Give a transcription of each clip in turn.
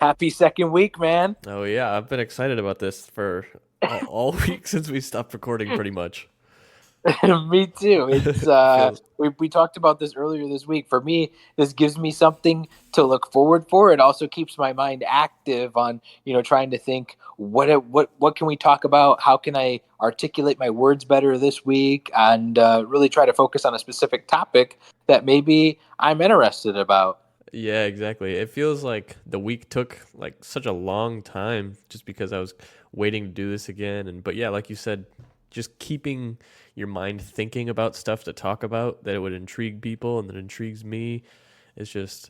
Happy second week, man. Oh yeah, I've been excited about this for all week since we stopped recording, pretty much. Me too. It's Feels we talked about this earlier this week. For me, this gives me something to look forward for. It also keeps my mind active on, trying to think what can we talk about? How can I articulate my words better this week and really try to focus on a specific topic that maybe I'm interested about. yeah, exactly. It feels like the week took like such a long time just because I was waiting to do this again. And but yeah, like you said, just keeping your mind thinking about stuff to talk about that it would intrigue people and that intrigues me. It's just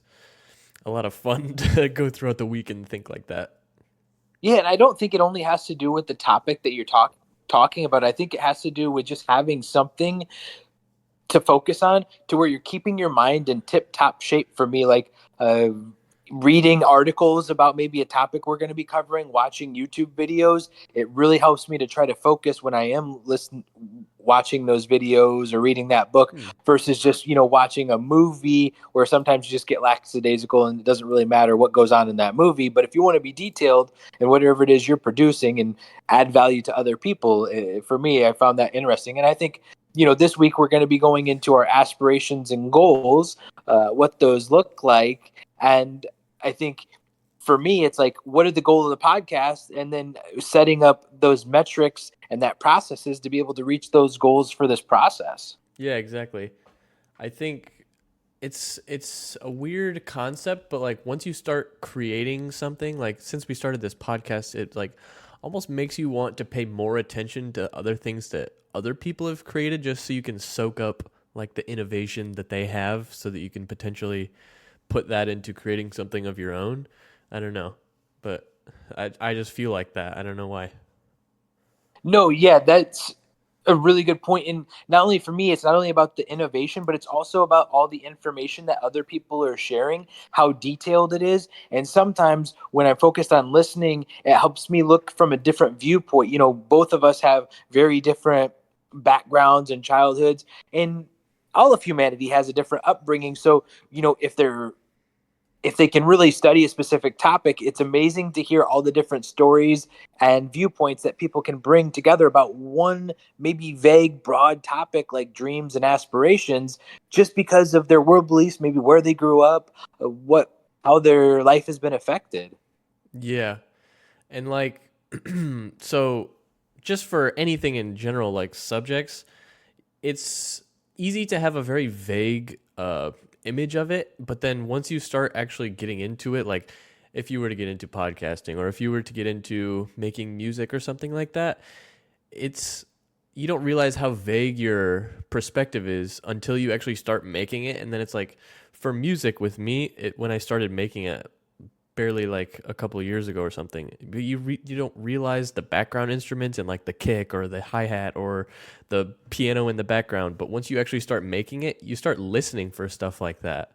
a lot of fun to go throughout the week and think like that. Yeah, and I don't think it only has to do with the topic that you're talking about. I think it has to do with just having something to focus on to where you're keeping your mind in tip top shape. For me, like reading articles about maybe a topic we're going to be covering, watching YouTube videos, it really helps me to try to focus when I am watching those videos or reading that book Hmm. versus just watching a movie where sometimes you just get lackadaisical and it doesn't really matter what goes on in that movie. But if you want to be detailed in whatever it is you're producing and add value to other people, for me, I found that interesting. And I think this week we're going to be going into our aspirations and goals, what those look like. And I think for me, it's like, what are the goal of the podcast? And then setting up those metrics and that processes to be able to reach those goals for this process. Yeah, exactly. I think it's a weird concept, but like once you start creating something, like since we started this podcast, it like almost makes you want to pay more attention to other things that other people have created just so you can soak up like the innovation that they have so that you can potentially put that into creating something of your own. I don't know, but I just feel like that. I don't know why. No, yeah, that's a really good point. And not only for me, it's not only about the innovation, but it's also about all the information that other people are sharing, how detailed it is. And sometimes when I'm focused on listening, it helps me look from a different viewpoint. Both of us have very different backgrounds and childhoods, and all of humanity has a different upbringing. So, if they can really study a specific topic, it's amazing to hear all the different stories and viewpoints that people can bring together about one maybe vague, broad topic like dreams and aspirations, just because of their world beliefs, maybe where they grew up, how their life has been affected. Yeah. And like so just for anything in general like subjects, it's easy to have a very vague image of it, but then once you start actually getting into it, like if you were to get into podcasting or if you were to get into making music or something like that, it's you don't realize how vague your perspective is until you actually start making it. And then it's like for music with me, when I started making it barely like a couple of years ago or something. But you don't realize the background instruments and like the kick or the hi hat or the piano in the background. But once you actually start making it, you start listening for stuff like that.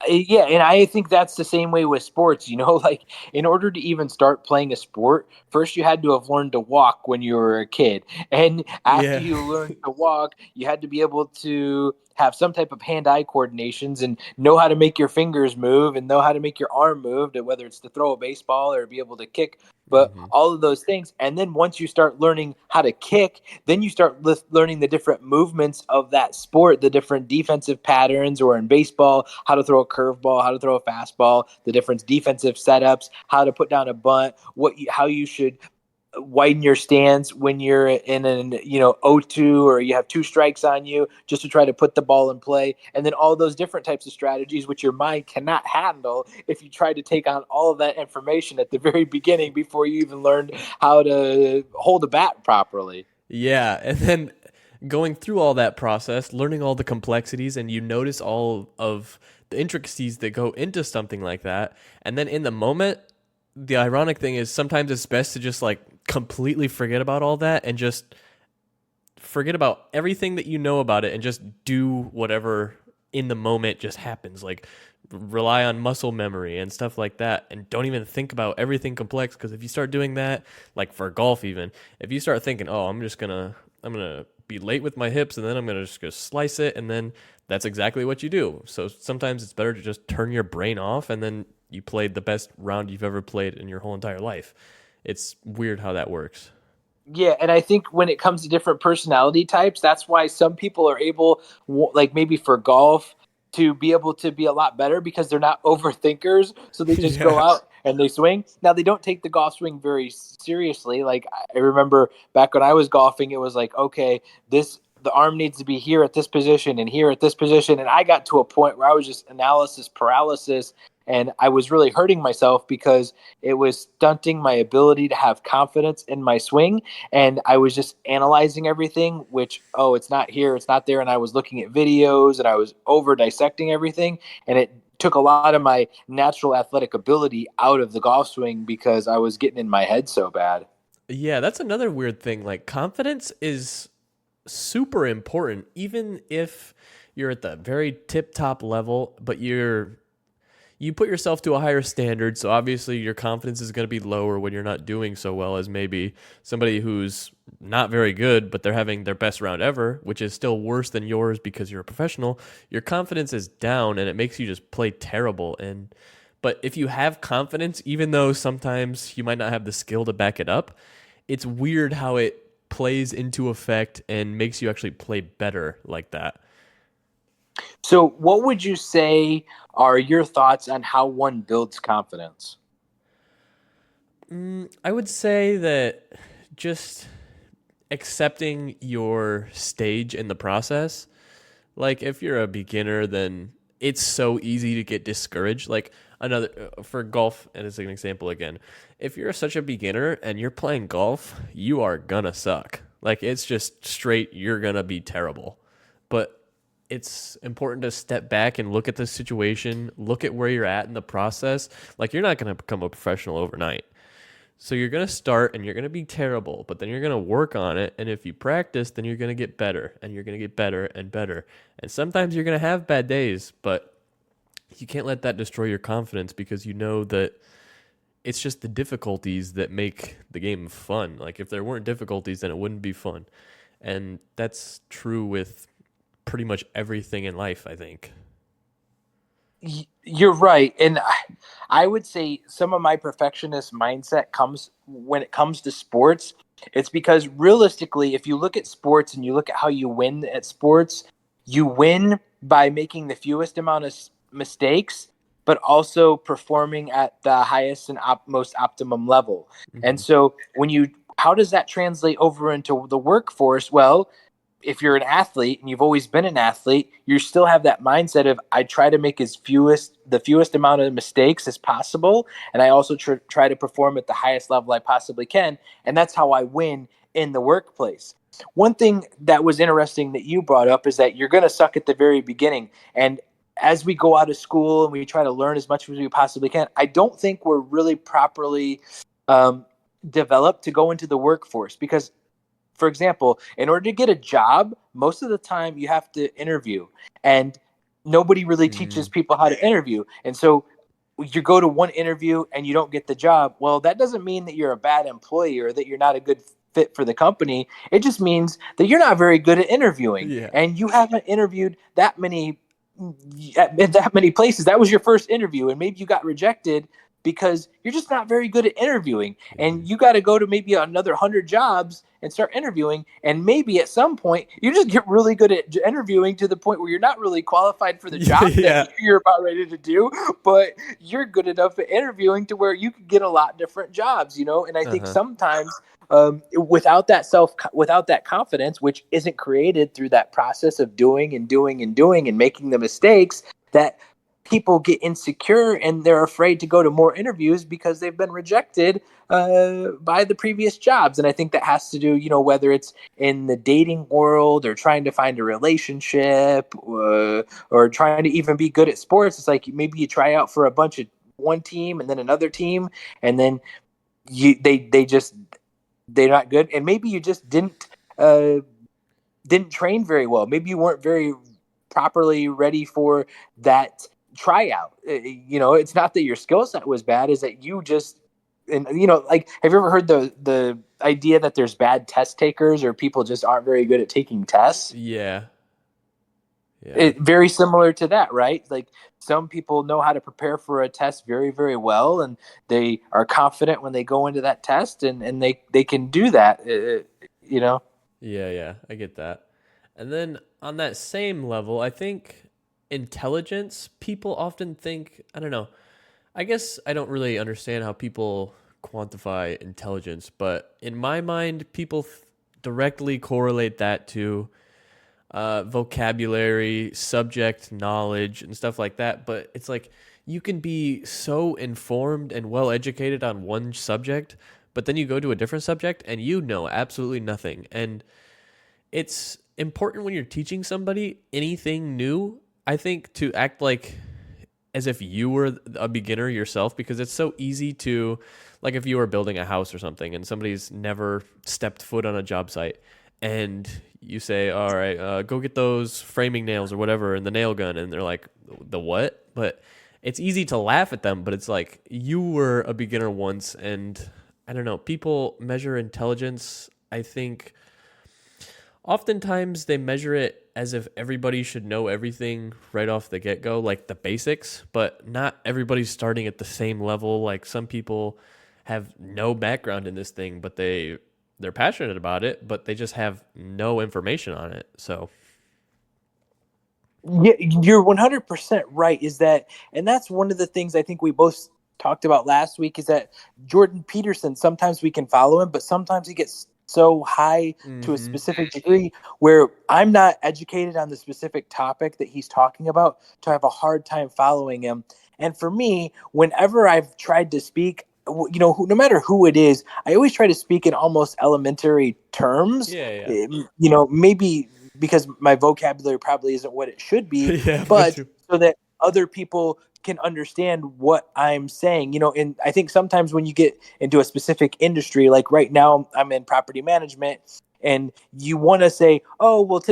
Yeah, and I think that's the same way with sports. Like in order to even start playing a sport, first you had to have learned to walk when you were a kid. And after Yeah. you learned to walk, you had to be able to have some type of hand-eye coordinations and know how to make your fingers move and know how to make your arm move, to whether it's to throw a baseball or be able to kick, but Hmm. all of those things. And then once you start learning how to kick, then you start learning the different movements of that sport, the different defensive patterns, or in baseball, how to throw a curveball, how to throw a fastball, the different defensive setups, how to put down a bunt, how you should widen your stance when you're in an 0-2 or you have two strikes on you, just to try to put the ball in play. And then all those different types of strategies which your mind cannot handle if you try to take on all of that information at the very beginning before you even learned how to hold a bat properly. Yeah. And then going through all that process, learning all the complexities, and you notice all of the intricacies that go into something like that. And then in the moment, the ironic thing is sometimes it's best to just like completely forget about all that and just forget about everything that you know about it and just do whatever in the moment just happens. Like rely on muscle memory and stuff like that, and don't even think about everything complex, because if you start doing that, like for golf even, if you start thinking, oh, I'm gonna be late with my hips and then I'm gonna just go slice it, and then that's exactly what you do. So sometimes it's better to just turn your brain off and then you played the best round you've ever played in your whole entire life. It's weird how that works. Yeah, and I think when it comes to different personality types, that's why some people are able, like maybe for golf, to be able to be a lot better because they're not overthinkers. So they just go Yeah. out and they swing. Now they don't take the golf swing very seriously. Like I remember back when I was golfing, it was like, okay, this the arm needs to be here at this position and here at this position, and I got to a point where I was just analysis paralysis. And I was really hurting myself because it was stunting my ability to have confidence in my swing, and I was just analyzing everything, which, oh, it's not here, it's not there. And I was looking at videos and I was over dissecting everything. And it took a lot of my natural athletic ability out of the golf swing because I was getting in my head so bad. Yeah, that's another weird thing. Like confidence is super important even if you're at the very tip top level, but you put yourself to a higher standard, so obviously your confidence is going to be lower when you're not doing so well as maybe somebody who's not very good, but they're having their best round ever, which is still worse than yours because you're a professional. Your confidence is down and it makes you just play terrible. And but if you have confidence, even though sometimes you might not have the skill to back it up, it's weird how it plays into effect and makes you actually play better like that. So, what would you say are your thoughts on how one builds confidence? I would say that just accepting your stage in the process. Like if you're a beginner, then it's so easy to get discouraged. Like another for golf, and as an example again, if you're such a beginner and you're playing golf, you are gonna suck. Like it's just straight, you're gonna be terrible. But it's important to step back and look at the situation, look at where you're at in the process. Like you're not gonna become a professional overnight. So you're going to start and you're going to be terrible, but then you're going to work on it. And if you practice, then you're going to get better and you're going to get better and better. And sometimes you're going to have bad days, but you can't let that destroy your confidence because you know that it's just the difficulties that make the game fun. Like if there weren't difficulties, then it wouldn't be fun. And that's true with pretty much everything in life, I think. You're right. And I would say some of my perfectionist mindset comes when it comes to sports. It's because realistically, if you look at sports and you look at how you win at sports, you win by making the fewest amount of mistakes, but also performing at the highest and most optimum level. And Hmm. so how does that translate over into the workforce? Well, if you're an athlete and you've always been an athlete, you still have that mindset of I try to make the fewest amount of mistakes as possible, and I also try to perform at the highest level I possibly can, and that's how I win in the workplace. One thing that was interesting that you brought up is that you're going to suck at the very beginning, and as we go out of school and we try to learn as much as we possibly can, I don't think we're really properly um, developed to go into the workforce because, for example, in order to get a job, most of the time you have to interview, and nobody really teaches Mm. people how to interview. And so you go to one interview and you don't get the job. Well, that doesn't mean that you're a bad employee or that you're not a good fit for the company. It just means that you're not very good at interviewing Yeah. and you haven't interviewed at that many places. That was your first interview, and maybe you got rejected because you're just not very good at interviewing, Mhm. and you got to go to maybe another 100 jobs and start interviewing, and maybe at some point you just get really good at interviewing to the point where you're not really qualified for the job that Yeah. you're about ready to do, but you're good enough at interviewing to where you could get a lot different jobs, and I think Uh-huh. sometimes without that confidence, which isn't created through that process of doing and doing and doing and making the mistakes, that people get insecure and they're afraid to go to more interviews because they've been rejected by the previous jobs. And I think that has to do, whether it's in the dating world or trying to find a relationship, or trying to even be good at sports. It's like maybe you try out for a bunch of one team and then another team, and then they're not good, and maybe you just uh, didn't train very well. Maybe you weren't very properly ready for that tryout. It's not that your skill set was bad; is that you just and like, have you ever heard the idea that there's bad test takers or people just aren't very good at taking tests? Yeah. Yeah. It very similar to that, right? Like some people know how to prepare for a test very, very well, and they are confident when they go into that test, and they can do that. You know. Yeah, yeah, I get that. And then on that same level, I think intelligence, people often think, I don't know, I guess I don't really understand how people quantify intelligence, but in my mind, people directly correlate that to vocabulary, subject knowledge, and stuff like that. But it's like you can be so informed and well educated on one subject, but then you go to a different subject and you know absolutely nothing. And it's important when you're teaching somebody anything new, I think, to act like as if you were a beginner yourself, because it's so easy to, like, if you were building a house or something and somebody's never stepped foot on a job site and you say, all right, go get those framing nails or whatever and the nail gun, and they're like, the what? But it's easy to laugh at them, but it's like you were a beginner once. And I don't know, people measure intelligence, I think oftentimes they measure it as if everybody should know everything right off the get-go, like the basics, but not everybody's starting at the same level. Like some people have no background in this thing, but they're passionate about it, but they just have no information on it. So, Yeah, you're 100% right. Is that, and that's one of the things I think we both talked about last week, is that Jordan Peterson, sometimes we can follow him, but sometimes he gets so high to a mm-hmm. specific degree where I'm not educated on the specific topic that he's talking about to have a hard time following him. And for me, whenever I've tried to speak, no matter who it is, I always try to speak in almost elementary terms. Yeah, yeah. Maybe because my vocabulary probably isn't what it should be, Yeah, mine but too. so that other people can understand what I'm saying. And I think sometimes when you get into a specific industry, like right now I'm in property management, and you want to say, oh, well,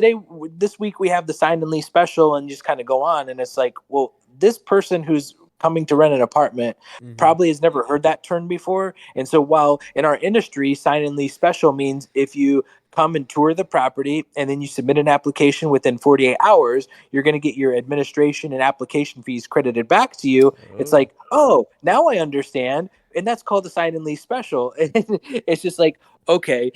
this week we have the sign and lease special, and just kind of go on. And it's like, well, this person who's coming to rent an apartment Mm-hmm. probably has never heard that term before. And so while in our industry, sign and lease special means if you come and tour the property and then you submit an application within 48 hours, you're going to get your administration and application fees credited back to you. It's Oh. like, oh, now I understand. And that's called the sign and lease special. And it's just like, okay,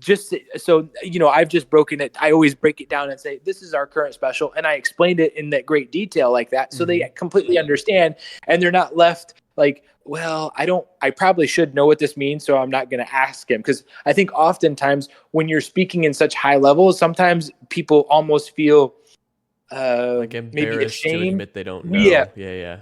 just so I've just broken it. I always break it down and say, this is our current special. And I explained it in that great detail like that. So Mm-hmm. they completely understand, and they're not left like, well, I probably should know what this means, so I'm not going to ask him. Because I think oftentimes when you're speaking in such high levels, sometimes people almost feel Like maybe embarrassed to ashamed. admit they don't Yeah, know. Yeah, yeah.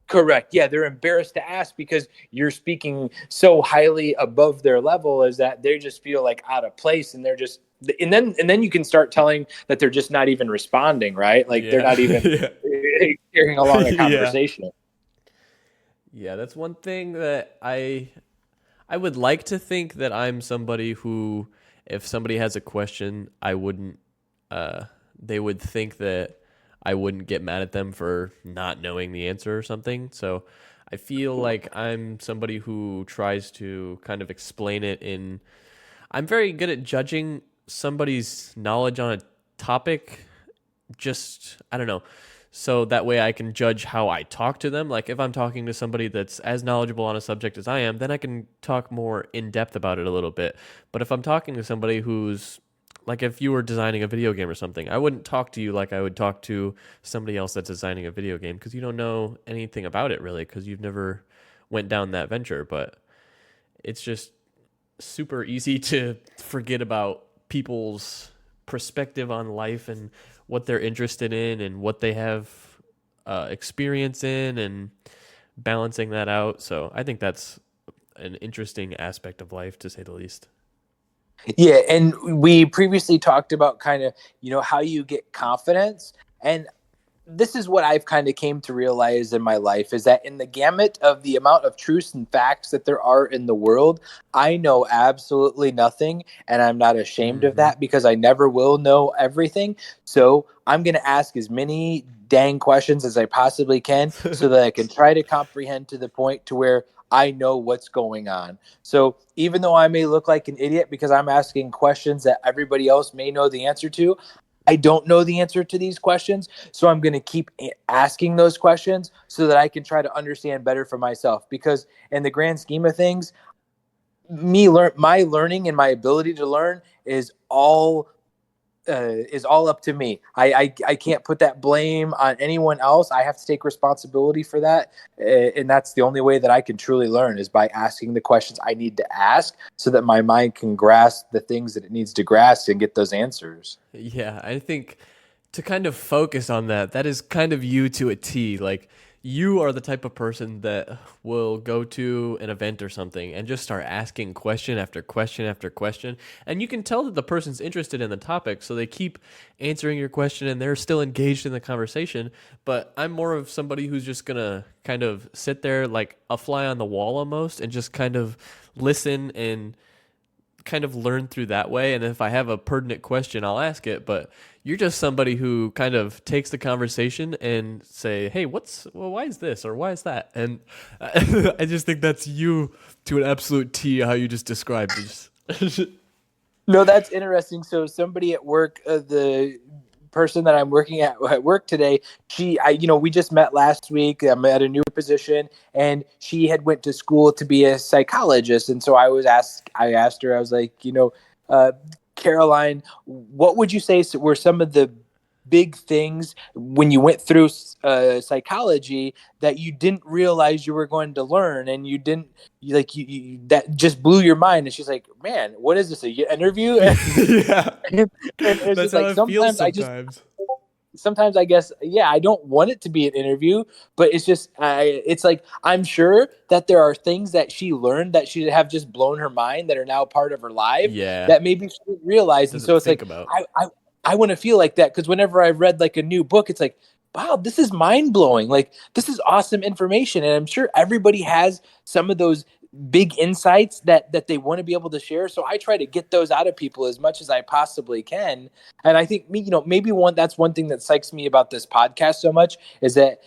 correct. Yeah, they're embarrassed to ask because you're speaking so highly above their level, is that they just feel like out of place, and they're just and then you can start telling that they're just not even responding, right? Like they're Yeah. not even Yeah. carrying along a Yeah. conversation. Yeah, that's one thing that I would like to think that I'm somebody who, if somebody has a question, I wouldn't they would think that I wouldn't get mad at them for not knowing the answer or something. So I feel like I'm somebody who tries to kind of explain it in I'm very good at judging somebody's knowledge on a topic, just I don't know, so that way I can judge how I talk to them. Like if I'm talking to somebody that's as knowledgeable on a subject as I am, then I can talk more in depth about it a little bit. But if I'm talking to somebody who's like, if you were designing a video game or something, I wouldn't talk to you like I would talk to somebody else that's designing a video game, because you don't know anything about it really, because you've never went down that venture. But it's just super easy to forget about people's perspective on life and what they're interested in and what they have experience in, and balancing that out. So I think that's an interesting aspect of life, to say the least. Yeah, and we previously talked about kind of, how you get confidence. And this is what I've kind of came to realize in my life, is that in the gamut of the amount of truths and facts that there are in the world, I know absolutely nothing, and I'm not ashamed of Mm-hmm. that because I never will know everything. So I'm going to ask as many dang questions as I possibly can so that I can try to comprehend to the point to where I know what's going on. So even though I may look like an idiot because I'm asking questions that everybody else may know the answer to, I don't know the answer to these questions, so I'm going to keep asking those questions so that I can try to understand better for myself. Because in the grand scheme of things, my learning and my ability to learn is all up to me. I can't put that blame on anyone else. I have to take responsibility for that, and that's the only way that I can truly learn is by asking the questions I need to ask, so that my mind can grasp the things that it needs to grasp and get those answers. Yeah, I think to kind of focus on that, that is kind of you to a T. Like, you are the type of person that will go to an event or something and just start asking question after question after question. And you can tell that the person's interested in the topic, so they keep answering your question and they're still engaged in the conversation. But I'm more of somebody who's just going to kind of sit there like a fly on the wall almost and just kind of listen and kind of learn through that way. And if I have a pertinent question, I'll ask it. But you're just somebody who kind of takes the conversation and say, "Hey, why is this or why is that?" And I just think that's you to an absolute T. How you just described it. No, that's interesting. So somebody at work, the person that I'm working at work today, we just met last week. I'm at a new position, and she had went to school to be a psychologist. And so I asked her, I was like, Caroline, what would you say were some of the big things when you went through psychology that you didn't realize you were going to learn, and you didn't that just blew your mind? And she's like, man, what is this, a interview? Yeah, and it's that's just how like it feels sometimes. sometimes I guess, yeah, I don't want it to be an interview, but it's like I'm sure that there are things that she learned that she have just blown her mind that are now part of her life Yeah, that maybe she didn't realize. And so doesn't it's think like about. I want to feel like that, because whenever I've read like a new book, it's like, wow, this is mind blowing. Like, this is awesome information, and I'm sure everybody has some of those big insights that they want to be able to share. So I try to get those out of people as much as I possibly can. And I think maybe that's one thing that psychs me about this podcast so much, is that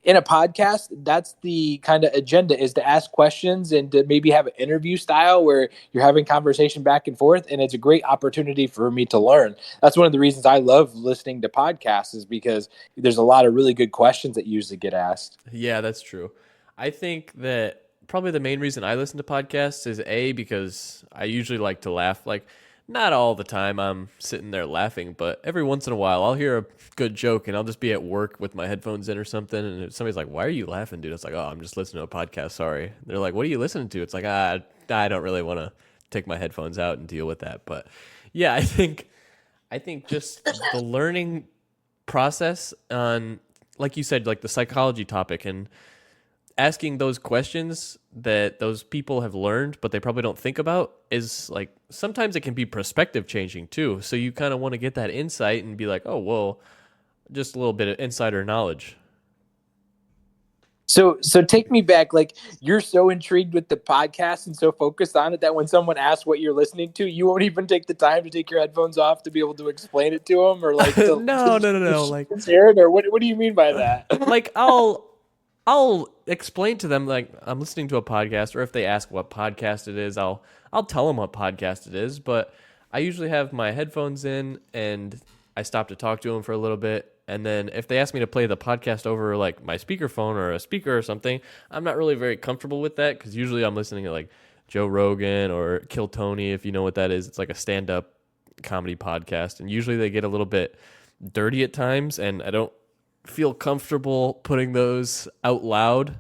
in a podcast, that's the kind of agenda, is to ask questions and to maybe have an interview style where you're having conversation back and forth. And it's a great opportunity for me to learn. That's one of the reasons I love listening to podcasts, is because there's a lot of really good questions that usually get asked. Yeah, that's true. I think that probably the main reason I listen to podcasts is because I usually like to laugh. Like, not all the time I'm sitting there laughing, but every once in a while I'll hear a good joke and I'll just be at work with my headphones in or something. And if somebody's like, "Why are you laughing, dude?" It's like, "Oh, I'm just listening to a podcast. Sorry." They're like, "What are you listening to?" It's like, I don't really want to take my headphones out and deal with that. But yeah, I think just the learning process on, like you said, like the psychology topic, and asking those questions that those people have learned but they probably don't think about, is like, sometimes it can be perspective changing too. So you kind of want to get that insight and be like, "Oh, well, just a little bit of insider knowledge." So take me back. Like, you're so intrigued with the podcast and so focused on it that when someone asks what you're listening to, you won't even take the time to take your headphones off to be able to explain it to them, or like No, no, no, no. Like, share it, or what do you mean by that? like I'll explain to them, like, I'm listening to a podcast, or if they ask what podcast it is, I'll tell them what podcast it is. But I usually have my headphones in and I stop to talk to them for a little bit. And then if they ask me to play the podcast over like my speakerphone or a speaker or something, I'm not really very comfortable with that, because usually I'm listening to like Joe Rogan or Kill Tony, if you know what that is. It's like a stand-up comedy podcast, and usually they get a little bit dirty at times, and I don't feel comfortable putting those out loud,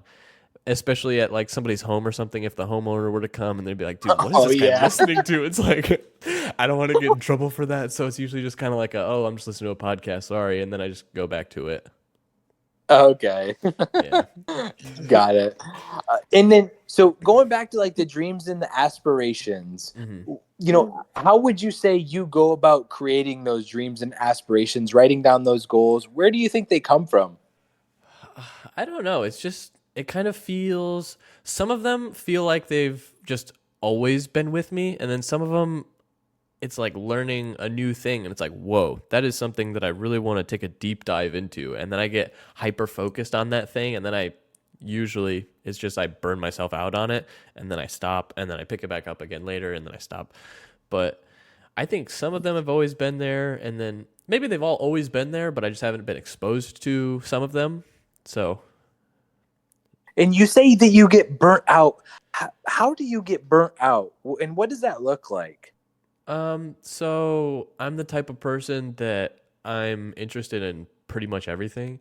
especially at like somebody's home or something. If the homeowner were to come and they'd be like, "Dude, what is Oh this guy yeah. listening to?" It's like, I don't want to get in trouble for that. So it's usually just kind of like, "Oh, I'm just listening to a podcast. Sorry." And then I just go back to it. Okay. Yeah. Got it. And then, so going back to like the dreams and the aspirations, Hmm. how would you say you go about creating those dreams and aspirations, writing down those goals? Where do you think they come from? I don't know. It's just, it kind of feels, some of them feel like they've just always been with me. And then some of them, it's like learning a new thing. And it's like, whoa, that is something that I really want to take a deep dive into. And then I get hyper focused on that thing. And then it's just, I burn myself out on it. And then I stop. And then I pick it back up again later. And then I stop. But I think some of them have always been there. And then maybe they've all always been there, but I just haven't been exposed to some of them. So, And you say that you get burnt out. How do you get burnt out? And what does that look like? so I'm the type of person that I'm interested in pretty much everything.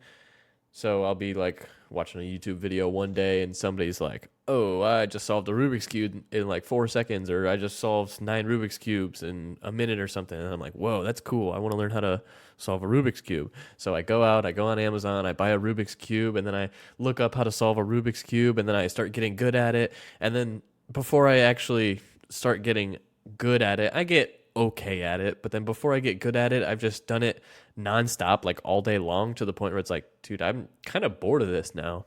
So I'll be like watching a YouTube video one day and somebody's like, "Oh, I just solved a Rubik's cube in like 4 seconds," or "I just solved 9 Rubik's cubes in a minute," or something. And I'm like, "Whoa, that's cool! I want to learn how to solve a Rubik's cube." So I go out, I go on Amazon, I buy a Rubik's cube, and then I look up how to solve a Rubik's cube, and then I start getting good at it. And then before I actually start getting good at it, I get okay at it. But then before I get good at it, I've just done it nonstop, like all day long, to the point where it's like, dude, I'm kind of bored of this now.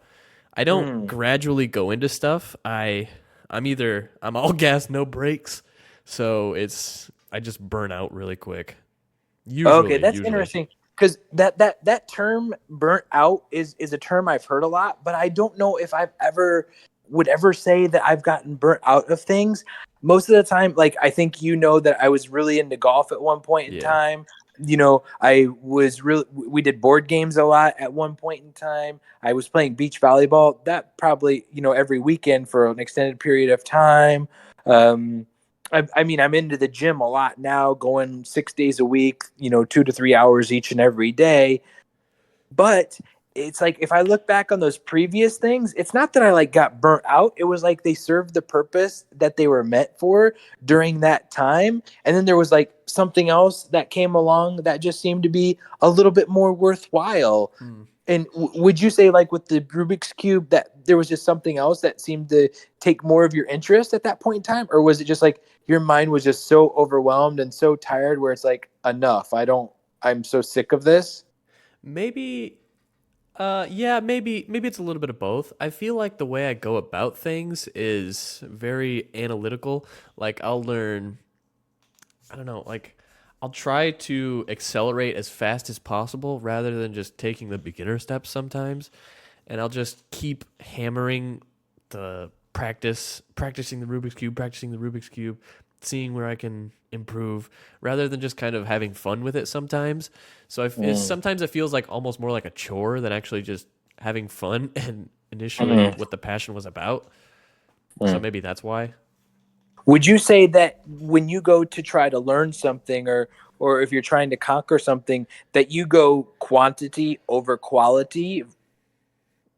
I don't Mm. gradually go into stuff. I'm all gas, no brakes. So I just burn out really quick. Okay, Usually, that's usually. interesting because that term "burnt out" is a term I've heard a lot, but I don't know if I've ever would ever say that I've gotten burnt out of things. Most of the time, like I think you know that I was really into golf at one point in Yeah. time. I was really we did board games a lot at one point in time. I was playing beach volleyball. That probably every weekend for an extended period of time. Um, I mean, I'm into the gym a lot now, going 6 days a week, 2 to 3 hours each and every day. But it's like if I look back on those previous things, it's not that I like got burnt out. It was like they served the purpose that they were meant for during that time. And then there was like something else that came along that just seemed to be a little bit more worthwhile. Hmm. And would you say, like with the Rubik's Cube, that there was just something else that seemed to take more of your interest at that point in time? Or was it just like your mind was just so overwhelmed and so tired where it's like, enough, I'm so sick of this? Maybe yeah, maybe it's a little bit of both. I feel like the way I go about things is very analytical. Like I'll learn, I don't know, like I'll try to accelerate as fast as possible rather than just taking the beginner steps sometimes. And I'll just keep hammering practicing the Rubik's Cube, seeing where I can improve rather than just kind of having fun with it sometimes. So Mm, sometimes it feels like almost more like a chore than actually just having fun and initially mm, what the passion was about. So mm. maybe that's why. Would you say that when you go to try to learn something, or if you're trying to conquer something, that you go quantity over quality?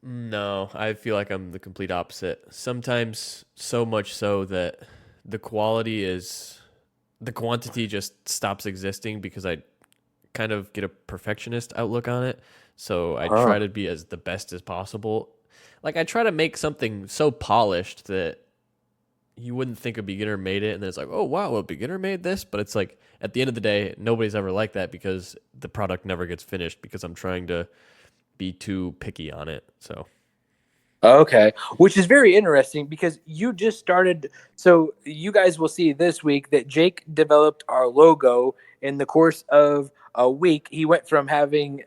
No, I feel like I'm the complete opposite. Sometimes so much so that the quality is the quantity just stops existing because I kind of get a perfectionist outlook on it. So I Huh. try to be as the best as possible. Like I try to make something so polished that you wouldn't think a beginner made it and then it's like, "Oh, wow, a beginner made this." But it's like at the end of the day, nobody's ever like that because the product never gets finished because I'm trying to be too picky on it. So, Okay, which is very interesting because you just started. So you guys will see this week that Jake developed our logo in the course of a week. He went from having,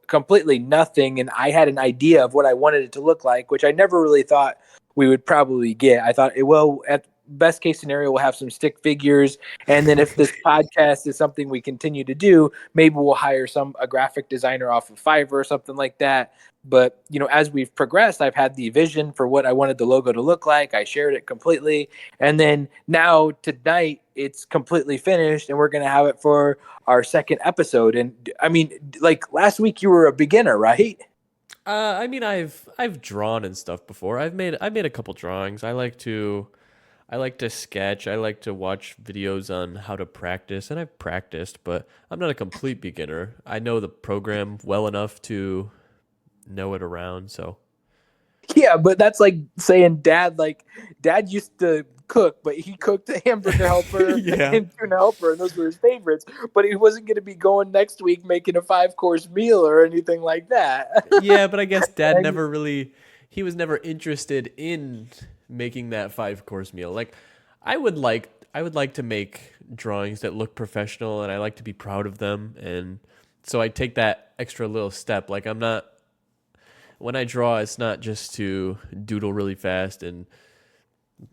completely nothing, and I had an idea of what I wanted it to look like, which I never really thought we would probably get. I thought, well, at best case scenario, we'll have some stick figures, and then if this podcast is something we continue to do, maybe we'll hire a graphic designer off of Fiverr or something like that. But as we've progressed, I've had the vision for what I wanted the logo to look like. I shared it completely, and then now tonight it's completely finished, and we're gonna have it for our second episode. And I mean, like last week, you were a beginner, right? I mean, I've drawn and stuff before. I've made a couple drawings. I like to sketch. I like to watch videos on how to practice, and I've practiced, but I'm not a complete beginner. I know the program well enough to know it around. So Yeah, but that's like saying dad used to cook, but he cooked a hamburger helper yeah, and tuna helper, and those were his favorites. But he wasn't going to be going next week making a 5 course meal or anything like that. yeah, but I guess Dad And never really he was never interested in making that 5 course meal. Like I would like to make drawings that look professional, and I like to be proud of them, and so I take that extra little step. Like I'm not when I draw, it's not just to doodle really fast, and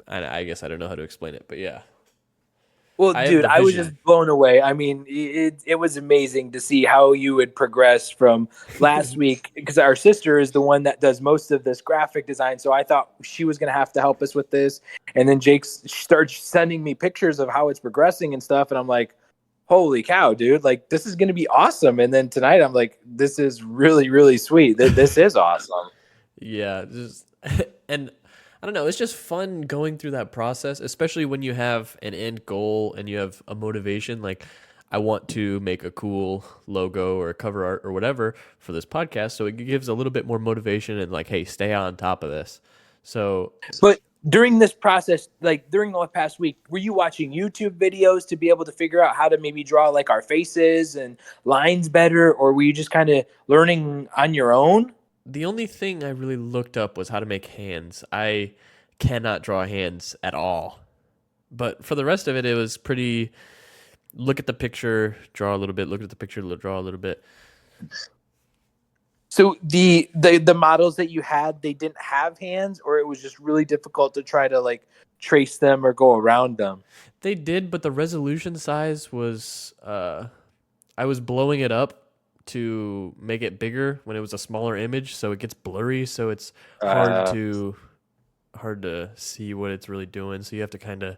I guess I don't know how to explain it, but yeah. Well, I have dude, the I was just vision. blown away. I mean, it was amazing to see how you would progress from last week because our sister is the one that does most of this graphic design. So I thought she was going to have to help us with this. And then Jake starts sending me pictures of how it's progressing and stuff. And I'm like, holy cow, dude, like this is going to be awesome. And then tonight I'm like, this is really, really sweet. This is awesome. Yeah, just and I don't know, it's just fun going through that process, especially when you have an end goal and you have a motivation like I want to make a cool logo or cover art or whatever for this podcast, so it gives a little bit more motivation and like, hey, stay on top of this. So, But during this process, like during the past week, were you watching YouTube videos to be able to figure out how to maybe draw like our faces and lines better, or were you just kind of learning on your own? the only thing I really looked up was how to make hands. I cannot draw hands at all. But for the rest of it, it was pretty look at the picture, draw a little bit, look at the picture, draw a little bit. So the models that you had, they didn't have hands, or it was just really difficult to try to like trace them or go around them. They did, but the resolution size was I was blowing it up to make it bigger when it was a smaller image, so it gets blurry, so it's Uh, hard to see what it's really doing. So you have to kind of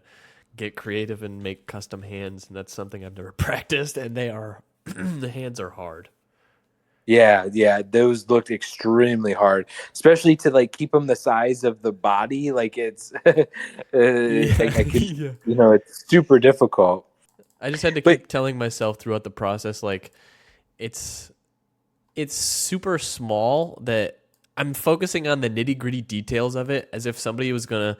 get creative and make custom hands, and that's something I've never practiced, and they are the hands are hard. yeah, those looked extremely hard, especially to like keep them the size of the body. Like it's, Yeah, I could, yeah. it's super difficult. I just had to But keep telling myself throughout the process, like it's it's super small that I'm focusing on the nitty gritty details of it as if somebody was gonna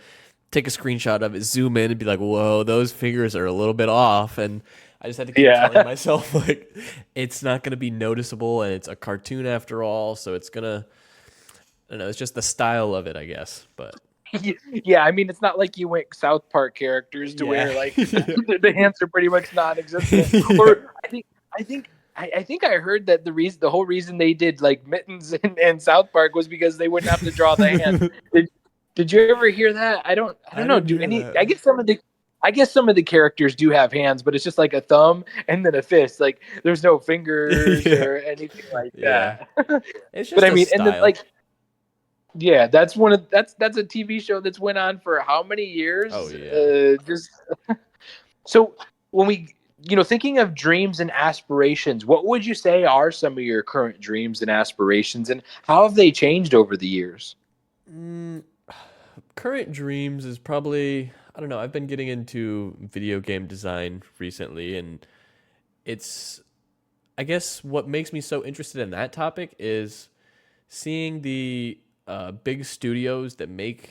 take a screenshot of it, zoom in, and be like, "Whoa, those fingers are a little bit off." And I just had to keep telling yeah, myself like it's not gonna be noticeable, and it's a cartoon after all, so it's gonna. I don't know. It's just the style of it, I guess. But yeah. I mean, it's not like you went South Park characters to yeah, where like the hands are pretty much non-existent. yeah. Or I think I heard that the whole reason they did like mittens in South Park was because they wouldn't have to draw the hand. Did, did you ever hear that? I I don't know. didn't Do hear any? that. I guess some of the characters do have hands, but it's just like a thumb and then a fist. Like there's no fingers Yeah, or anything like yeah. that. It's But just I a mean, and then style. like yeah, that's one of that's a TV show that's went on for how many Oh years? yeah. Just so when we thinking of dreams and aspirations, what would you say are some of your current dreams and aspirations, and how have they changed over the years? Mm, current dreams is probably I don't know. I've been getting into video game design recently, and it's I guess what makes me so interested in that topic is seeing the big studios that make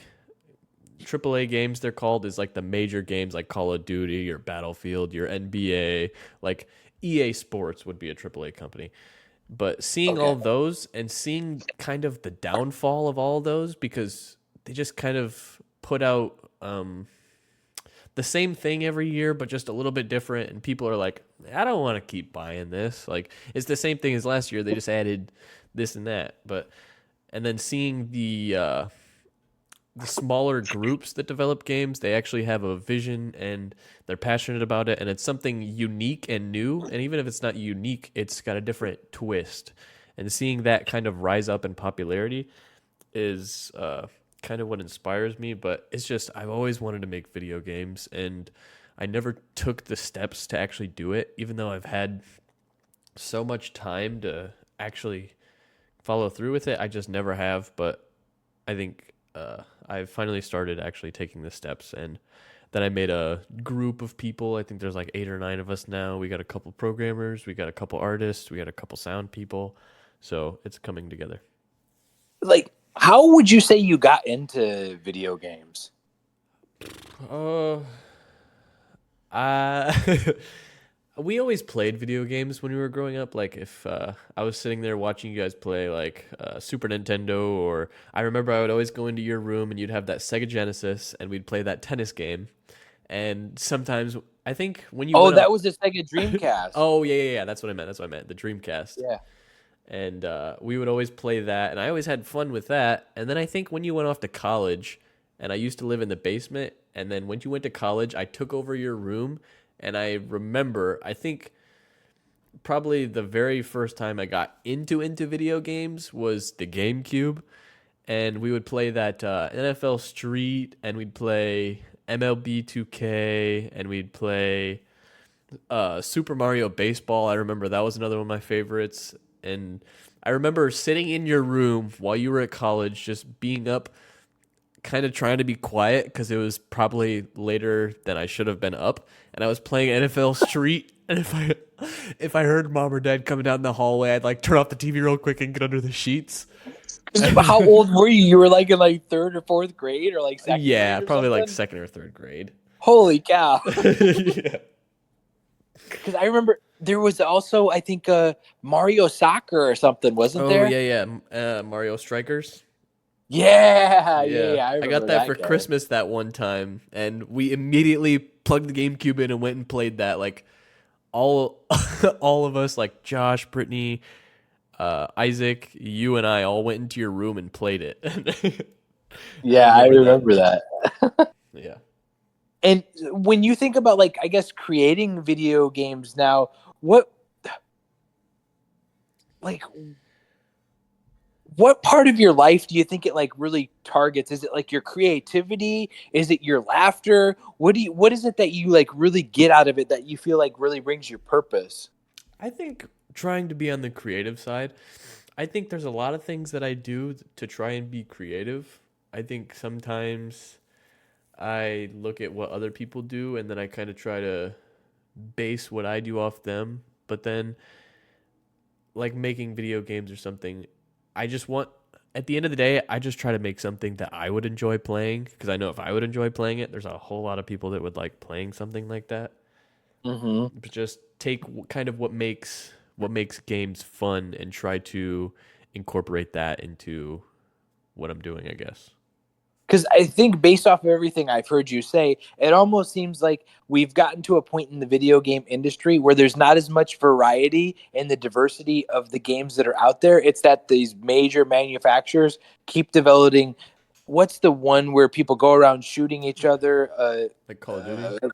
AAA games. They're called is like the major games like Call of Duty, your Battlefield, your NBA, like EA Sports would be a AAA company. But seeing all Okay. of those and seeing kind of the downfall of all of those because they just kind of put out the same thing every year, but just a little bit different. And people are like, I don't want to keep buying this. Like, it's the same thing as last year. They just added this and that. But, and then seeing the smaller groups that develop games, they actually have a vision and they're passionate about it. And it's something unique and new. And even if it's not unique, it's got a different twist. And seeing that kind of rise up in popularity is kind of what inspires me. But it's just I've always wanted to make video games, and I never took the steps to actually do it, even though I've had so much time to actually follow through with it. I just never have. But I think I've finally started actually taking the steps, and then I made a group of people. I think there's like 8 or 9 of us now. We got a couple programmers, we got a couple artists, we got a couple sound people. So it's coming together. Like, how would you say you got into video games? Uh, I we always played video games when we were growing up. Like if I was sitting there watching you guys play like Super Nintendo, or I remember I would always go into your room and you'd have that Sega Genesis, and we'd play that tennis game. And sometimes I think when you Oh, went that up, was the Sega Dreamcast. oh yeah, that's what I meant. That's what I meant. The Dreamcast. Yeah. And we would always play that, and I always had fun with that. And then I think when you went off to college, and I used to live in the basement, and then when you went to college, I took over your room, And I remember, I think probably the very first time I got into video games was the GameCube, and we would play that NFL Street, and we'd play MLB 2K, and we'd play Super Mario Baseball. I remember that was another one of my favorites. And I remember sitting in your room while you were at college, just being up, kind of trying to be quiet because it was probably later than I should have been up. And I was playing NFL Street. And if I heard mom or dad coming down the hallway, I'd like turn off the TV real quick and get under the sheets. How old were you? You were like in like third or fourth grade or like second Yeah, grade or probably like something? second or third grade. Holy cow. Yeah. Because I remember there was also, I think, Mario Soccer or something, wasn't Oh there? yeah, yeah. Mario Strikers. Yeah, Yeah, I I got remember that for that game. Christmas that one time, and we immediately plugged the GameCube in and went and played that. Like all, all of us, like Josh, Brittany, Isaac, you and I, all went into your room and played it. I Yeah, I remember that. remember that. Yeah. And when you think about, like, I guess creating video games now, what, like, what part of your life do you think it like really targets? Is it like your creativity? Is it your laughter? What is it that you like really get out of it that you feel like really brings you purpose? I think trying to be on the creative side, I think there's a lot of things that I do to try and be creative. I think sometimes I look at what other people do and then I kind of try to base what I do off them. But then, like making video games or something, I just want, at the end of the day, I just try to make something that I would enjoy playing because I know if I would enjoy playing it, there's a whole lot of people that would like playing something like that. Mm-hmm. But just take kind of what makes games fun and try to incorporate that into what I'm doing, I guess. Because I think based off of everything I've heard you say, it almost seems like we've gotten to a point in the video game industry where there's not as much variety in the diversity of the games that are out there. It's that these major manufacturers keep developing. What's the one where people go around shooting each other? Like Call of Duty.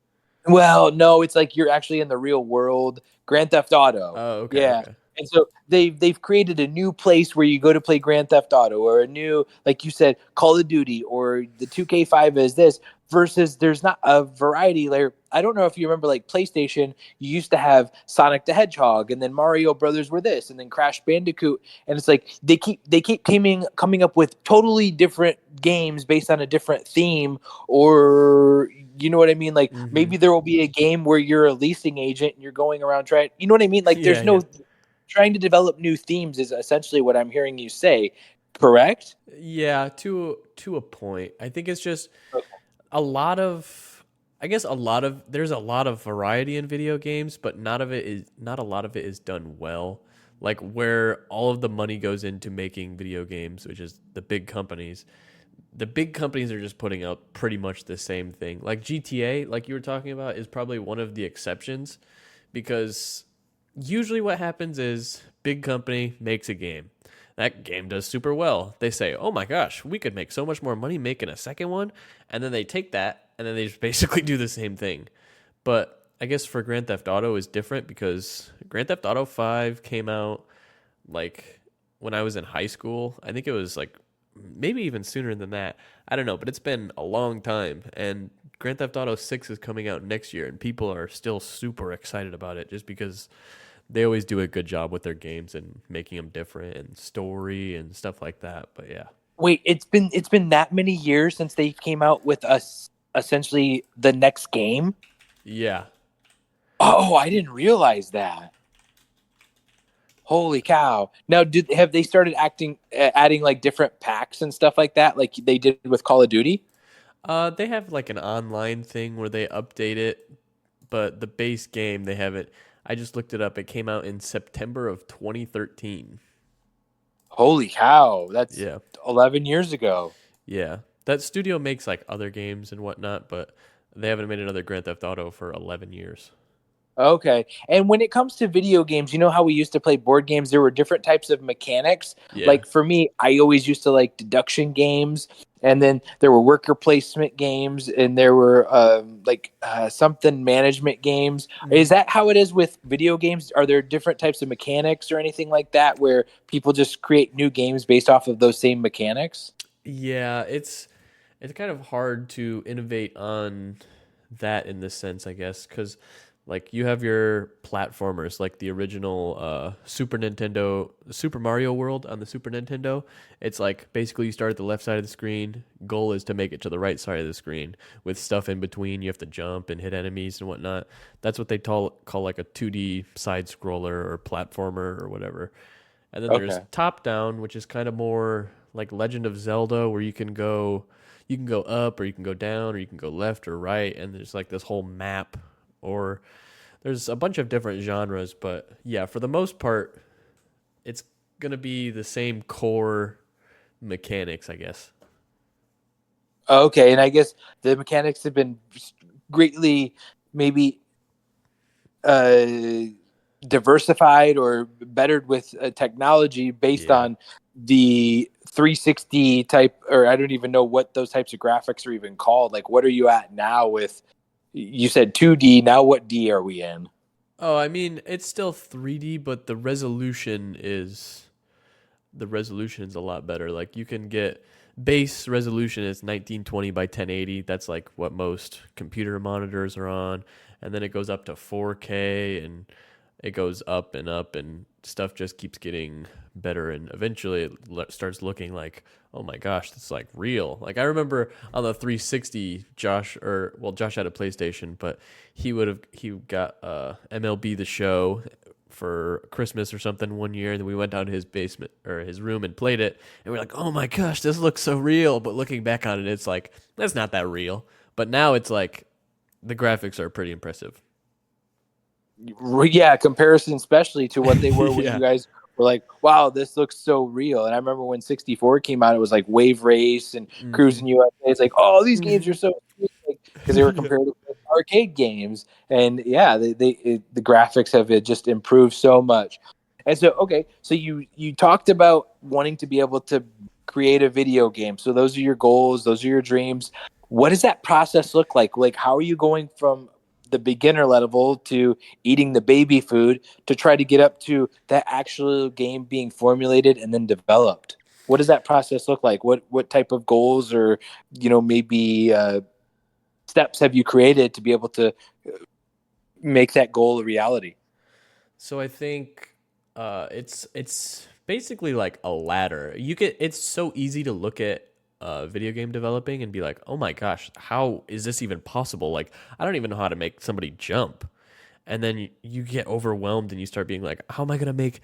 Well, no, it's like you're actually in the real world. Grand Theft Auto. Oh, okay, Yeah. okay. And so they've created a new place where you go to play Grand Theft Auto or a new, like you said, Call of Duty or the 2K5 is this versus there's not a variety there. I don't know if you remember like PlayStation, you used to have Sonic the Hedgehog and then Mario Brothers were this and then Crash Bandicoot and it's like they keep coming up with totally different games based on a different theme or you know what I mean? Like Mm-hmm. maybe there will be a game where you're a leasing agent and you're going around trying, you know what I mean? Like Yeah, there's yeah. no trying to develop new themes is essentially what I'm hearing you say, correct? Yeah, to a point. I think it's just Okay. a lot of, I guess a lot of, there's a lot of variety in video games, but not a lot of it is done well. Like where all of the money goes into making video games, which is the big companies. The big companies are just putting out pretty much the same thing. Like GTA, like you were talking about, is probably one of the exceptions because usually what happens is big company makes a game. That game does super well. They say, "Oh my gosh, we could make so much more money making a second one." And then they take that and then they just basically do the same thing. But I guess for Grand Theft Auto is different because Grand Theft Auto 5 came out like when I was in high school. I think it was like maybe even sooner than that. I don't know, but it's been a long time. And Grand Theft Auto 6 is coming out next year, and people are still super excited about it just because they always do a good job with their games and making them different and story and stuff like that. But yeah. Wait, it's been that many years since they came out with us essentially the next game? Yeah. Oh, I didn't realize that. Holy cow. Now have they started adding like different packs and stuff like that like they did with Call of Duty? They have like an online thing where they update it, but the base game they have it. I just looked it up. It came out in September of 2013. Holy cow. That's Yeah. 11 years ago. Yeah. That studio makes like other games and whatnot, but they haven't made another Grand Theft Auto for 11 years. Okay. And when it comes to video games, you know how we used to play board games? There were different types of mechanics. Yeah. Like for me, I always used to like deduction games. And then there were worker placement games, and there were something management games. Is that how it is with video games? Are there different types of mechanics or anything like that where people just create new games based off of those same mechanics? Yeah, it's kind of hard to innovate on that in this sense, I guess, because like you have your platformers, like the original Super Nintendo, Super Mario World on the Super Nintendo. It's like basically you start at the left side of the screen. Goal is to make it to the right side of the screen with stuff in between. You have to jump and hit enemies and whatnot. That's what they call like a 2D side scroller or platformer or whatever. And then there's Okay. top down, which is kind of more like Legend of Zelda, where you can go up or you can go down or you can go left or right, and there's like this whole map. Or there's a bunch of different genres, but yeah, for the most part, it's gonna be the same core mechanics, I guess. Okay. And I guess the mechanics have been greatly maybe uh, diversified or bettered with technology based Yeah. on the 360 type, or I don't even know what those types of graphics are even called. Like, what are you at now with? You said 2D. Now, what D are we in? Oh, I mean, it's still 3D, but the resolution is a lot better. Like you can get base resolution is 1920 by 1080. That's like what most computer monitors are on, and then it goes up to 4K, and it goes up and stuff just keeps getting better, and eventually it starts looking like, oh my gosh, that's like real. Like I remember on the 360, Josh had a PlayStation, but he got MLB The Show for Christmas or something one year, and then we went down to his basement or his room and played it, and we're like, oh my gosh, this looks so real. But looking back on it, it's like that's not that real. But now it's like the graphics are pretty impressive. Yeah, comparison, especially to what they were when you Yeah. guys were like, wow, this looks so real. And I remember when 64 came out, it was like Wave Race and Hmm. Cruising USA. It's like, oh, these games are Hmm. so sweet, because they were Yeah. compared to arcade games. And yeah, the graphics have just improved so much. And so, okay, so you talked about wanting to be able to create a video game. So those are your goals, those are your dreams. What does that process look like? Like, how are you going from the beginner level to eating the baby food to try to get up to that actual game being formulated and then developed? What does that process look like? What type of goals or maybe steps have you created to be able to make that goal a reality? So I think it's basically like a ladder. It's so easy to look at video game developing and be like, oh my gosh, how is this even possible? Like I don't even know how to make somebody jump. And then you get overwhelmed and you start being like, how am I gonna make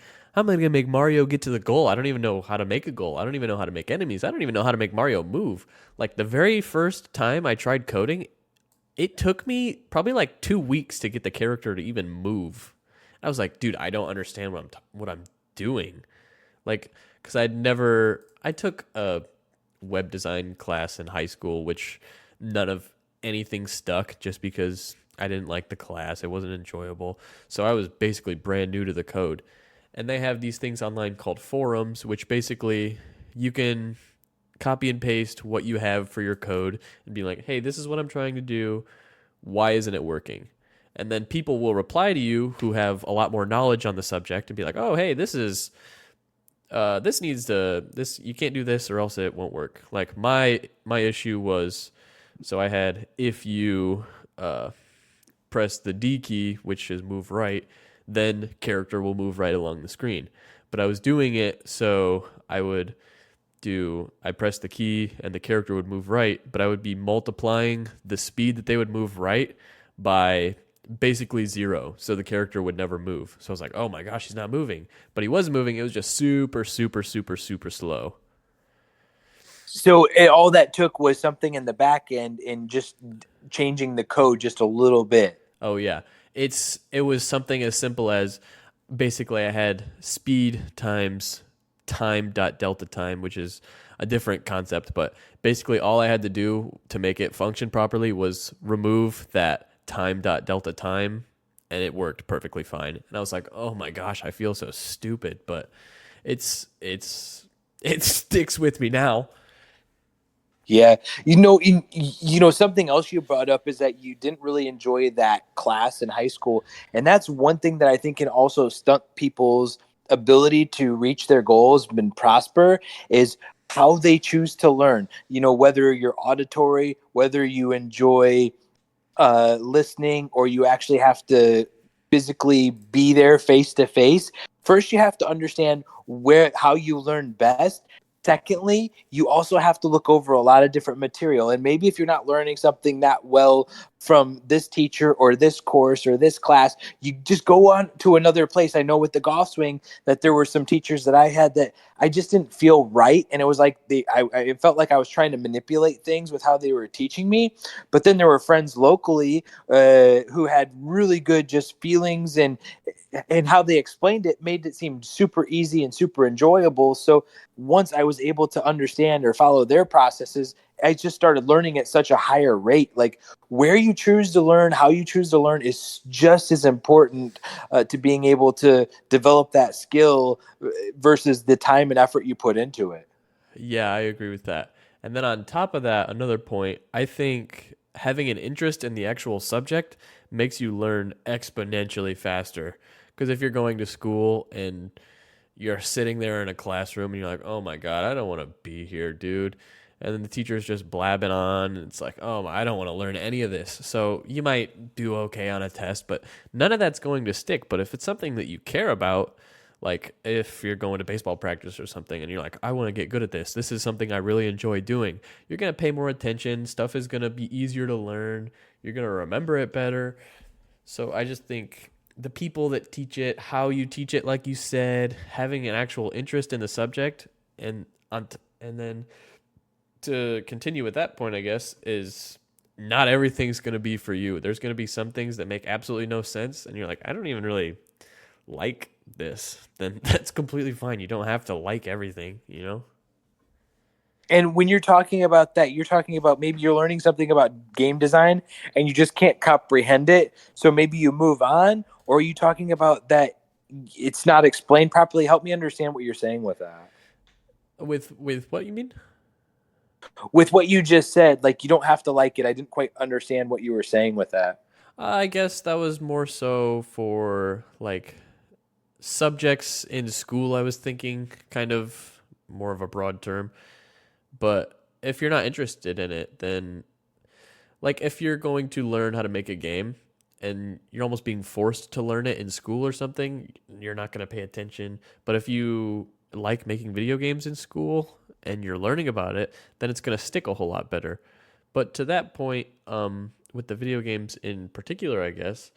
Mario get to the goal? I don't even know how to make a goal. I don't even know how to make enemies. I don't even know how to make Mario move. Like the very first time I tried coding, it took me probably like 2 weeks to get the character to even move. I was like, dude, I don't understand what I'm doing. Like, because I took a web design class in high school, which none of anything stuck just because I didn't like the class. It wasn't enjoyable. So I was basically brand new to the code. And they have these things online called forums, which basically you can copy and paste what you have for your code and be like, hey, this is what I'm trying to do. Why isn't it working? And then people will reply to you who have a lot more knowledge on the subject and be like, oh, hey, this you can't do this or else it won't work. Like my issue was, so I had, if you press the D key, which is move right, then character will move right along the screen. But I was doing it so I press the key and the character would move right, but I would be multiplying the speed that they would move right by basically zero. So the character would never move. So I was like, oh my gosh, he's not moving. But he was moving. It was just super, super, super, super slow. So all that took was something in the back end and just changing the code just a little bit. Oh yeah. It was something as simple as basically I had speed times time dot delta time, which is a different concept, but basically all I had to do to make it function properly was remove that time dot delta time and it worked perfectly fine. And I was like, oh my gosh, I feel so stupid, but it sticks with me now. Yeah, something else you brought up is that you didn't really enjoy that class in high school, and that's one thing that I think can also stunt people's ability to reach their goals and prosper is how they choose to learn. Whether you're auditory, whether you enjoy listening, or you actually have to physically be there face to face. First, you have to understand how you learn best. Secondly, you also have to look over a lot of different material. And maybe if you're not learning something that well from this teacher or this course or this class, you just go on to another place. I know with the golf swing that there were some teachers that I had that I just didn't feel right. And it was like it felt like I was trying to manipulate things with how they were teaching me. But then there were friends locally who had really good just feelings, and how they explained it made it seem super easy and super enjoyable. So once I was able to understand or follow their processes, I just started learning at such a higher rate. Like where you choose to learn, how you choose to learn is just as important to being able to develop that skill versus the time and effort you put into it. Yeah, I agree with that. And then on top of that, another point, I think having an interest in the actual subject makes you learn exponentially faster. Because if you're going to school and you're sitting there in a classroom and you're like, oh my God, I don't want to be here, dude. And then the teacher's just blabbing on. And it's like, oh, I don't want to learn any of this. So you might do okay on a test, but none of that's going to stick. But if it's something that you care about, like if you're going to baseball practice or something and you're like, I want to get good at this. This is something I really enjoy doing. You're going to pay more attention. Stuff is going to be easier to learn. You're going to remember it better. So I just think the people that teach it, how you teach it, like you said, having an actual interest in the subject, and then to continue with that point, I guess, is not everything's going to be for you. There's going to be some things that make absolutely no sense, and you're like, I don't even really like this. Then that's completely fine. You don't have to like everything, you know? And when you're talking about that, you're talking about maybe you're learning something about game design and you just can't comprehend it. So maybe you move on, or are you talking about that it's not explained properly? Help me understand what you're saying with that. With what you mean? With what you just said, like you don't have to like it. I didn't quite understand what you were saying with that. I guess that was more so for like subjects in school. I was thinking kind of more of a broad term. But if you're not interested in it, then like if you're going to learn how to make a game and you're almost being forced to learn it in school or something, you're not going to pay attention. But if you like making video games in school and you're learning about it, then it's going to stick a whole lot better. But to that point, with the video games in particular, I guess,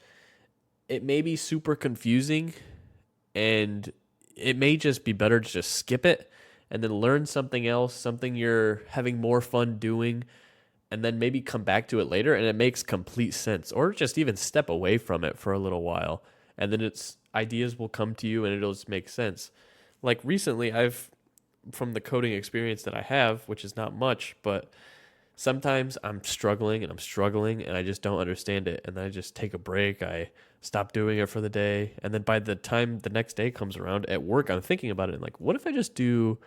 it may be super confusing and it may just be better to just skip it and then learn something else, something you're having more fun doing, and then maybe come back to it later and it makes complete sense. Or just even step away from it for a little while. And then its ideas will come to you and it'll just make sense. Like recently from the coding experience that I have, which is not much, but sometimes I'm struggling and I just don't understand it. And then I just take a break. I stop doing it for the day. And then by the time the next day comes around at work, I'm thinking about it and like, what if I just do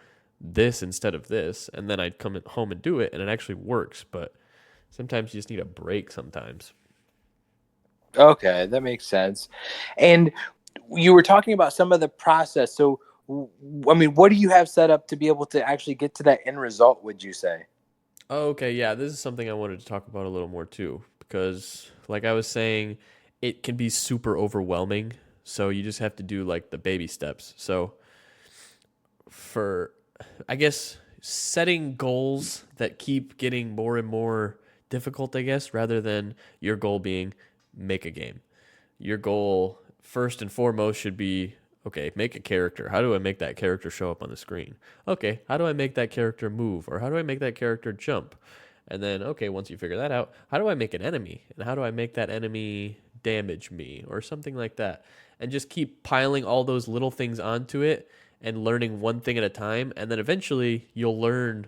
this instead of this? And then I'd come home and do it and it actually works. But sometimes you just need a break sometimes. Okay, that makes sense. And you were talking about some of the process. So, I mean, what do you have set up to be able to actually get to that end result, would you say? Oh, okay, yeah, this is something I wanted to talk about a little more too, because like I was saying, it can be super overwhelming. So you just have to do like the baby steps. So for, I guess, setting goals that keep getting more and more difficult, I guess, rather than your goal being make a game. Your goal, first and foremost, should be okay, make a character. How do I make that character show up on the screen? Okay, how do I make that character move? Or how do I make that character jump? And then, okay, once you figure that out, how do I make an enemy? And how do I make that enemy damage me? Or something like that. And just keep piling all those little things onto it and learning one thing at a time. And then eventually you'll learn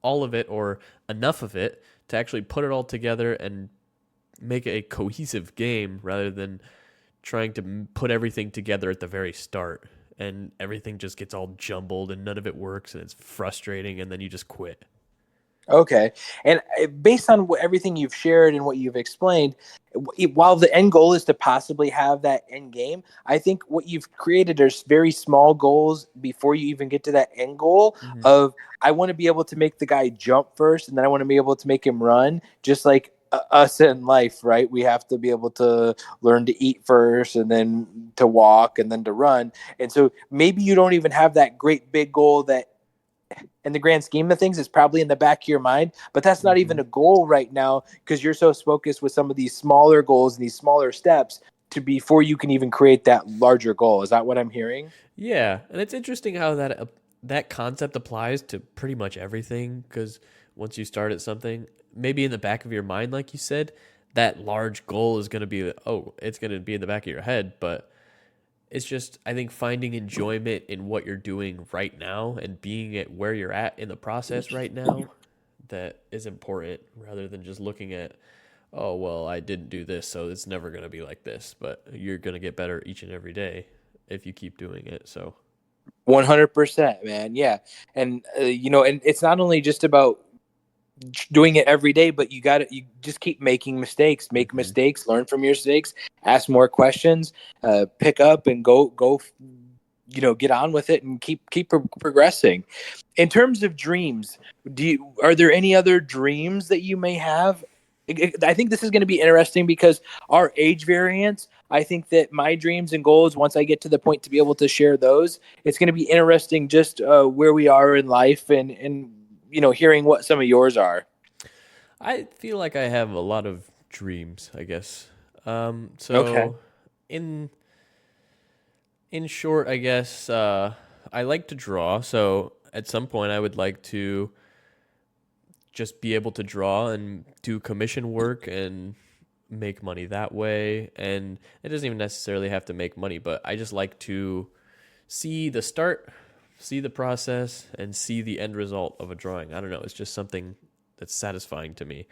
all of it or enough of it to actually put it all together and make a cohesive game rather than trying to put everything together at the very start, and everything just gets all jumbled and none of it works and it's frustrating, and then you just quit. Okay. And based on everything you've shared and what you've explained, while the end goal is to possibly have that end game, I think what you've created are very small goals before you even get to that end goal Mm-hmm. of I want to be able to make the guy jump first and then I want to be able to make him run, just like us in life, right? We have to be able to learn to eat first and then to walk and then to run. And so maybe you don't even have that great big goal that in the grand scheme of things is probably in the back of your mind, but that's not Mm-hmm. even a goal right now because you're so focused with some of these smaller goals and these smaller steps to before you can even create that larger goal. Is that what I'm hearing? Yeah, and it's interesting how that concept applies to pretty much everything. Because once you start at something, maybe in the back of your mind, like you said, that large goal is going to be, oh, it's going to be in the back of your head. But it's just, I think, finding enjoyment in what you're doing right now and being at where you're at in the process right now, that is important, rather than just looking at, oh, well, I didn't do this, so it's never going to be like this. But you're going to get better each and every day if you keep doing it. So. 100%, man. Yeah. And, and it's not only just about doing it every day, but you just keep making mistakes, make Mm-hmm. mistakes, learn from your mistakes, ask more questions, pick up and go, get on with it and keep progressing. In terms of dreams, are there any other dreams that you may have? I think this is going to be interesting because our age variance. I think that my dreams and goals, once I get to the point to be able to share those, it's going to be interesting just where we are in life and hearing what some of yours are. I feel like I have a lot of dreams, I guess. Okay. So in in short, I guess I like to draw. So at some point, I would like to just be able to draw and do commission work and make money that way. And it doesn't even necessarily have to make money, but I just like to see the start, see the process, and see the end result of a drawing. I don't know. It's just something that's satisfying to me.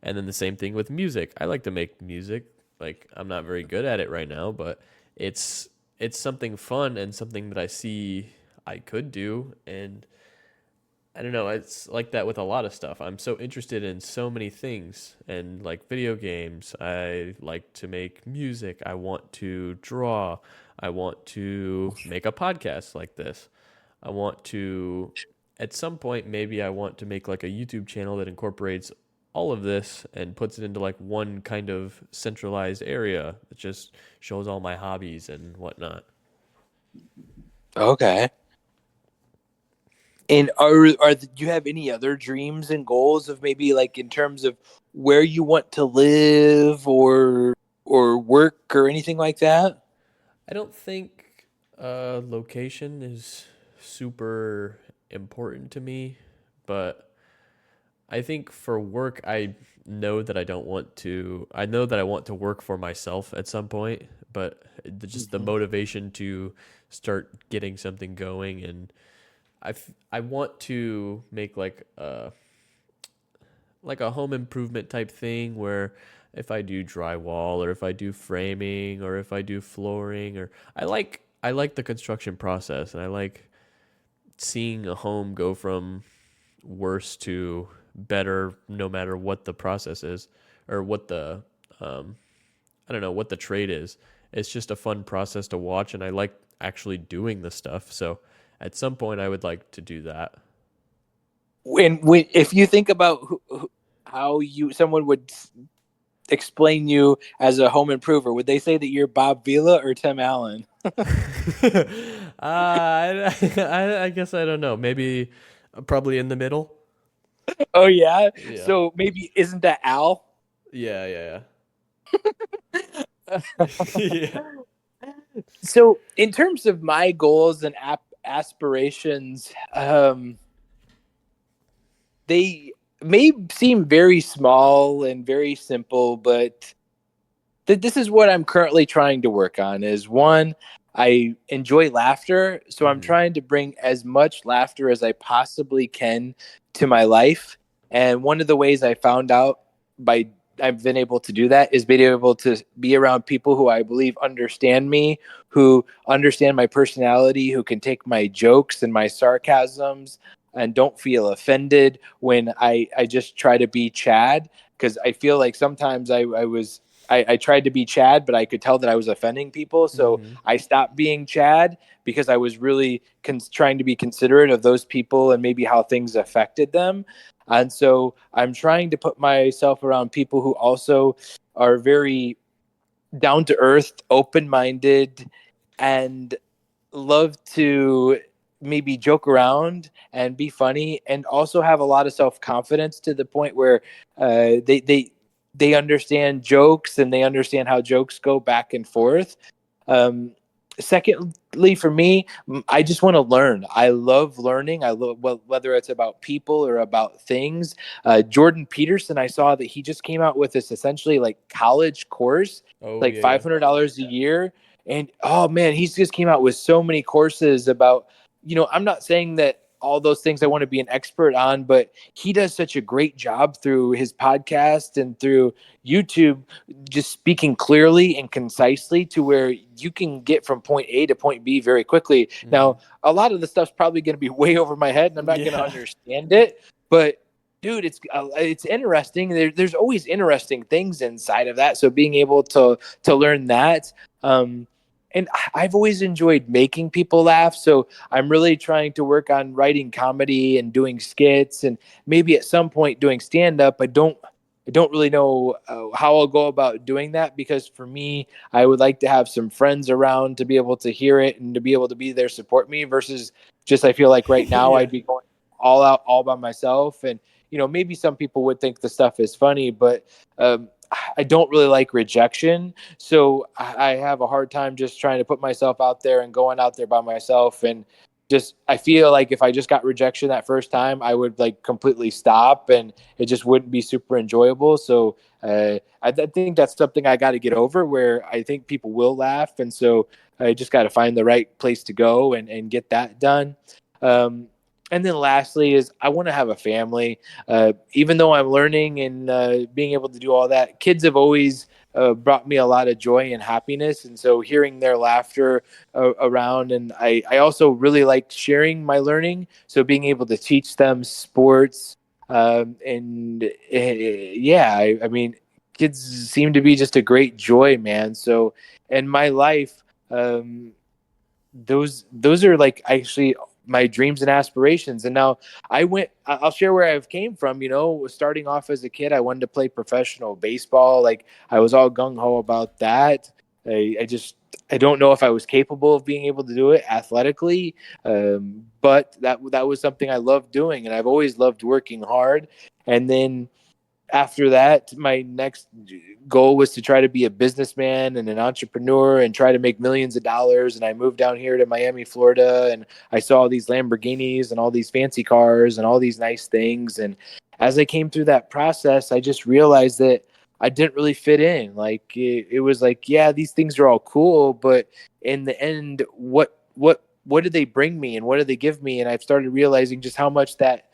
And then the same thing with music. I like to make music. Like, I'm not very good at it right now, but it's something fun and something that I see I could do. And I don't know, it's like that with a lot of stuff. I'm so interested in so many things, and like video games. I like to make music. I want to draw. I want to make a podcast like this. I want to, at some point, maybe I want to make like a YouTube channel that incorporates all of this and puts it into like one kind of centralized area that just shows all my hobbies and whatnot. Okay. And do you have any other dreams and goals of maybe like in terms of where you want to live or work or anything like that? I don't think location is super important to me, but I think for work, I know that I don't want to. I know that I want to work for myself at some point, but just the Mhm. motivation to start getting something going, and I want to make like a home improvement type thing where if I do drywall or if I do framing or if I do flooring, or I like the construction process, and I like seeing a home go from worse to better no matter what the process is, or what the um I don't know what the trade is. It's just a fun process to watch, and I like actually doing the stuff. So at some point I would like to do that. If you think about how someone would explain you as a home improver, would they say that you're Bob Vila or Tim Allen? I guess I don't know. Maybe probably in the middle. Oh yeah. Yeah. So maybe isn't that Al? Yeah, yeah, yeah. So in terms of my goals and aspirations, they may seem very small and very simple, but this is what I'm currently trying to work on. Is one, I enjoy laughter, so I'm Hmm. trying to bring as much laughter as I possibly can to my life. And one of the ways I found out by I've been able to do that is being able to be around people who I believe understand me, who understand my personality, who can take my jokes and my sarcasms and don't feel offended when I just try to be Chad. Because I feel like sometimes I tried to be Chad, but I could tell that I was offending people. So Mm-hmm. I stopped being Chad because I was really trying to be considerate of those people and maybe how things affected them. And so I'm trying to put myself around people who also are very down to earth, open minded, and love to maybe joke around and be funny, and also have a lot of self confidence to the point where they understand jokes and they understand how jokes go back and forth. Um, Secondly, for me, I just want to learn. I love learning. I love, well, whether it's about people or about things. Jordan Peterson, I saw that he just came out with this essentially like college course, Oh like yeah, yeah. $500 a year. And oh man, he's just came out with so many courses about, I'm not saying that all those things I want to be an expert on, but he does such a great job through his podcast and through YouTube, just speaking clearly and concisely to where you can get from point A to point B very quickly. Mm-hmm. Now, a lot of the stuff's probably going to be way over my head and I'm not going to Yeah. understand it, but dude, it's interesting. There's always interesting things inside of that. So being able to learn that, and I've always enjoyed making people laugh. So I'm really trying to work on writing comedy and doing skits, and maybe at some point doing stand up. I don't really know how I'll go about doing that, because for me, I would like to have some friends around to be able to hear it and to be able to be there, support me, versus just I feel like right now Yeah. I'd be going all out, all by myself. And, maybe some people would think the stuff is funny, but um, I don't really like rejection. So I have a hard time just trying to put myself out there and going out there by myself. And just, I feel like if I just got rejection that first time, I would like completely stop and it just wouldn't be super enjoyable. So I think that's something I got to get over, where I think people will laugh. And so I just got to find the right place to go and get that done. Um, and then lastly is I want to have a family. Even though I'm learning and being able to do all that, kids have always brought me a lot of joy and happiness. And so hearing their laughter around, and I also really like sharing my learning. So being able to teach them sports, and yeah, I mean, kids seem to be just a great joy, man. So in my life, um, those are like actually my dreams and aspirations. And now I'll share where I've came from. Starting off as a kid, I wanted to play professional baseball. Like, I was all gung-ho about that. I don't know if I was capable of being able to do it athletically, but that was something I loved doing, and I've always loved working hard. And then after that, my next goal was to try to be a businessman and an entrepreneur and try to make millions of dollars. And I moved down here to Miami, Florida, and I saw all these Lamborghinis and all these fancy cars and all these nice things. And as I came through that process, I just realized that I didn't really fit in. Like, it was like, yeah, these things are all cool, but in the end, what did they bring me and what did they give me? And I've started realizing just how much that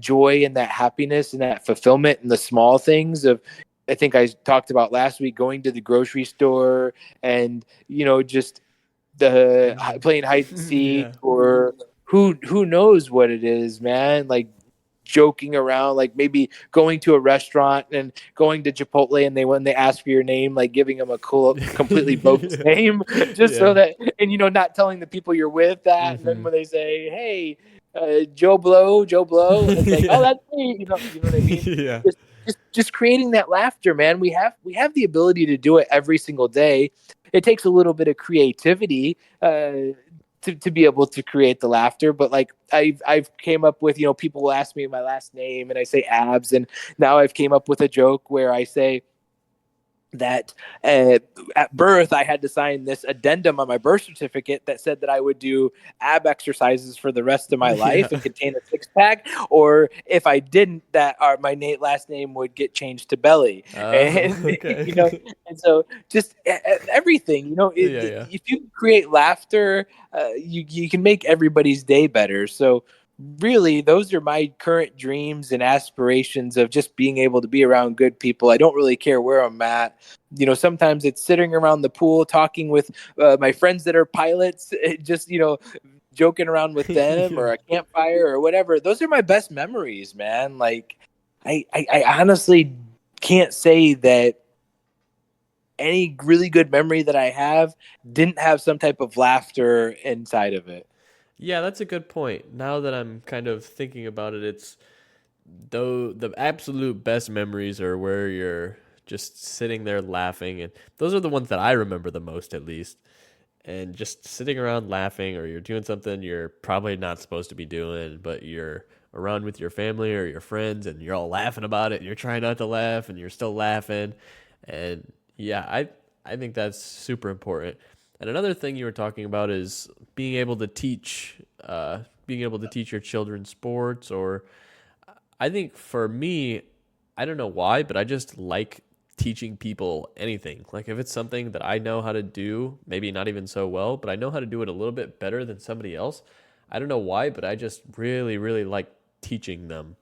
joy and that happiness and that fulfillment and the small things of, I think I talked about last week, going to the grocery store and, just the playing hide and Mm-hmm. seek, Yeah. or who knows what it is, man. Like, joking around, like maybe going to a restaurant and going to Chipotle, and when they ask for your name, like giving them a cool, completely bogus Yeah. name, just so Yeah. that, and not telling the people you're with that. And then Mm-hmm. when they say, "Hey, Joe Blow, Joe Blow," and it's like, "Oh, Yeah. that's me," you know what I mean? Yeah. Just creating that laughter, man. We have the ability to do it every single day. It takes a little bit of creativity, to be able to create the laughter. But like, I've came up with, people will ask me my last name and I say Abs, and now I've came up with a joke where I say that at birth I had to sign this addendum on my birth certificate that said that I would do ab exercises for the rest of my Yeah. life and contain a six pack, or if I didn't, that my last name would get changed to Belly. And Okay. and so just everything, Yeah, yeah. if you create laughter, you can make everybody's day better. So really, those are my current dreams and aspirations of just being able to be around good people. I don't really care where I'm at. Sometimes it's sitting around the pool talking with my friends that are pilots, just, joking around with them, Yeah. or a campfire or whatever. Those are my best memories, man. Like, I honestly can't say that any really good memory that I have didn't have some type of laughter inside of it. Yeah, that's a good point. Now that I'm kind of thinking about it, it's though the absolute best memories are where you're just sitting there laughing, and those are the ones that I remember the most, at least. And just sitting around laughing, or you're doing something you're probably not supposed to be doing, but you're around with your family or your friends and you're all laughing about it and you're trying not to laugh and you're still laughing. And yeah, I think that's super important. And another thing you were talking about is being able to teach your children sports. Or I think for me, I don't know why, but I just like teaching people anything. Like if it's something that I know how to do, maybe not even so well, but I know how to do it a little bit better than somebody else. I don't know why, but I just really, really like teaching them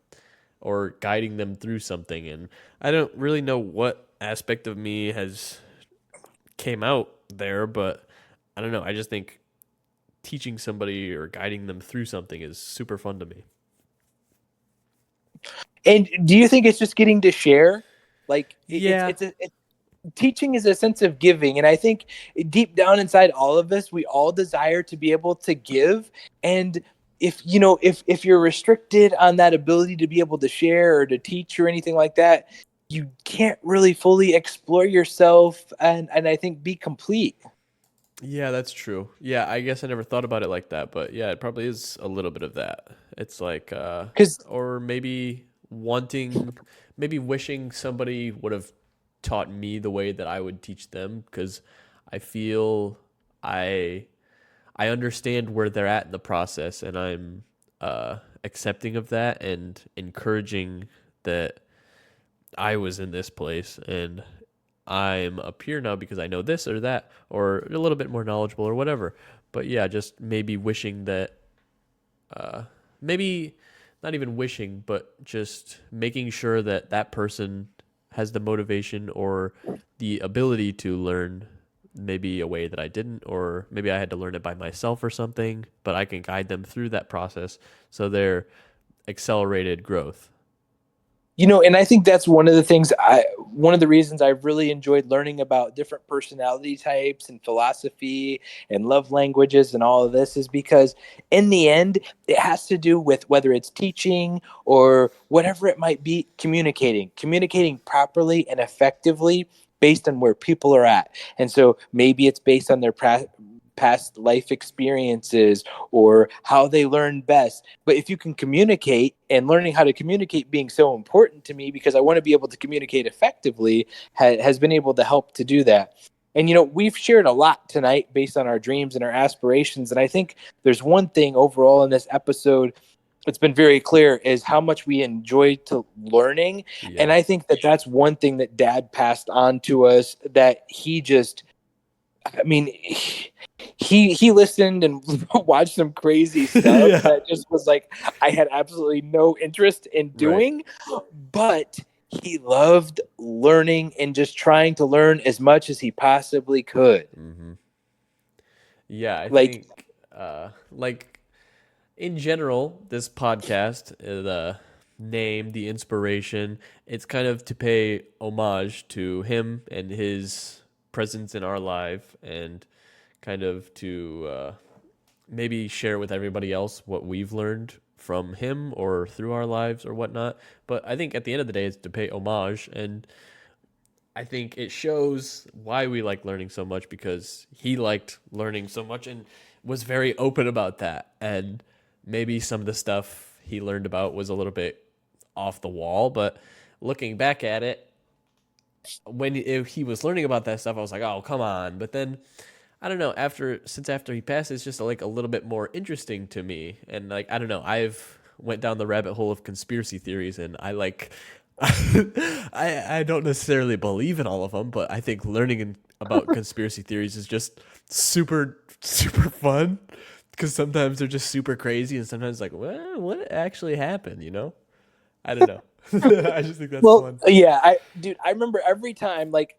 or guiding them through something. And I don't really know what aspect of me has came out there, but I don't know. I just think teaching somebody or guiding them through something is super fun to me. And do you think it's just getting to share? Like Yeah. teaching is a sense of giving, and I think deep down inside all of us, we all desire to be able to give. And if you're restricted on that ability to be able to share or to teach or anything like that, you can't really fully explore yourself and I think be complete. Yeah, that's true. Yeah, I guess I never thought about it like that, but yeah, it probably is a little bit of that. It's like Because or maybe wishing somebody would have taught me the way that I would teach them, because I feel I I understand where they're at in the process, and I'm accepting of that and encouraging that I was in this place and I'm up here now because I know this or that or a little bit more knowledgeable or whatever. But yeah, just maybe wishing that, uh, maybe not even wishing, but just making sure that that person has the motivation or the ability to learn maybe a way that I didn't, or maybe I had to learn it by myself or something, but I can guide them through that process so they're accelerated growth. And I think that's one of the reasons I've really enjoyed learning about different personality types and philosophy and love languages and all of this is because in the end, it has to do with whether it's teaching or whatever it might be, communicating properly and effectively based on where people are at. And so maybe it's based on their past life experiences or how they learn best. But if you can communicate, and learning how to communicate being so important to me because I want to be able to communicate effectively has been able to help to do that. And we've shared a lot tonight based on our dreams and our aspirations. And I think there's one thing overall in this episode that's been very clear is how much we enjoy to learning. And Yeah. I think that that's one thing that Dad passed on to us, that he just, I mean, he listened and watched some crazy stuff Yeah. that just was like I had absolutely no interest in Right. doing, but he loved learning and just trying to learn as much as he possibly could. hmm Yeah, I Like, think, like in general, this podcast, the name, the inspiration, it's kind of to pay homage to him and his presence in our life, and kind of to maybe share with everybody else what we've learned from him or through our lives or whatnot. But I think at the end of the day, it's to pay homage. And I think it shows why we like learning so much, because he liked learning so much and was very open about that. And maybe some of the stuff he learned about was a little bit off the wall, but looking back at it, when if he was learning about that stuff, I was like, "Oh, come on!" But then I don't know. After he passed, it's just like a little bit more interesting to me, and like I don't know. I've went down the rabbit hole of conspiracy theories, and I like. I don't necessarily believe in all of them, but I think learning about conspiracy theories is just super fun, Because sometimes they're just super crazy, and sometimes like, what actually happened? I don't know. I just think that's Well, fun. yeah, I remember every time, like,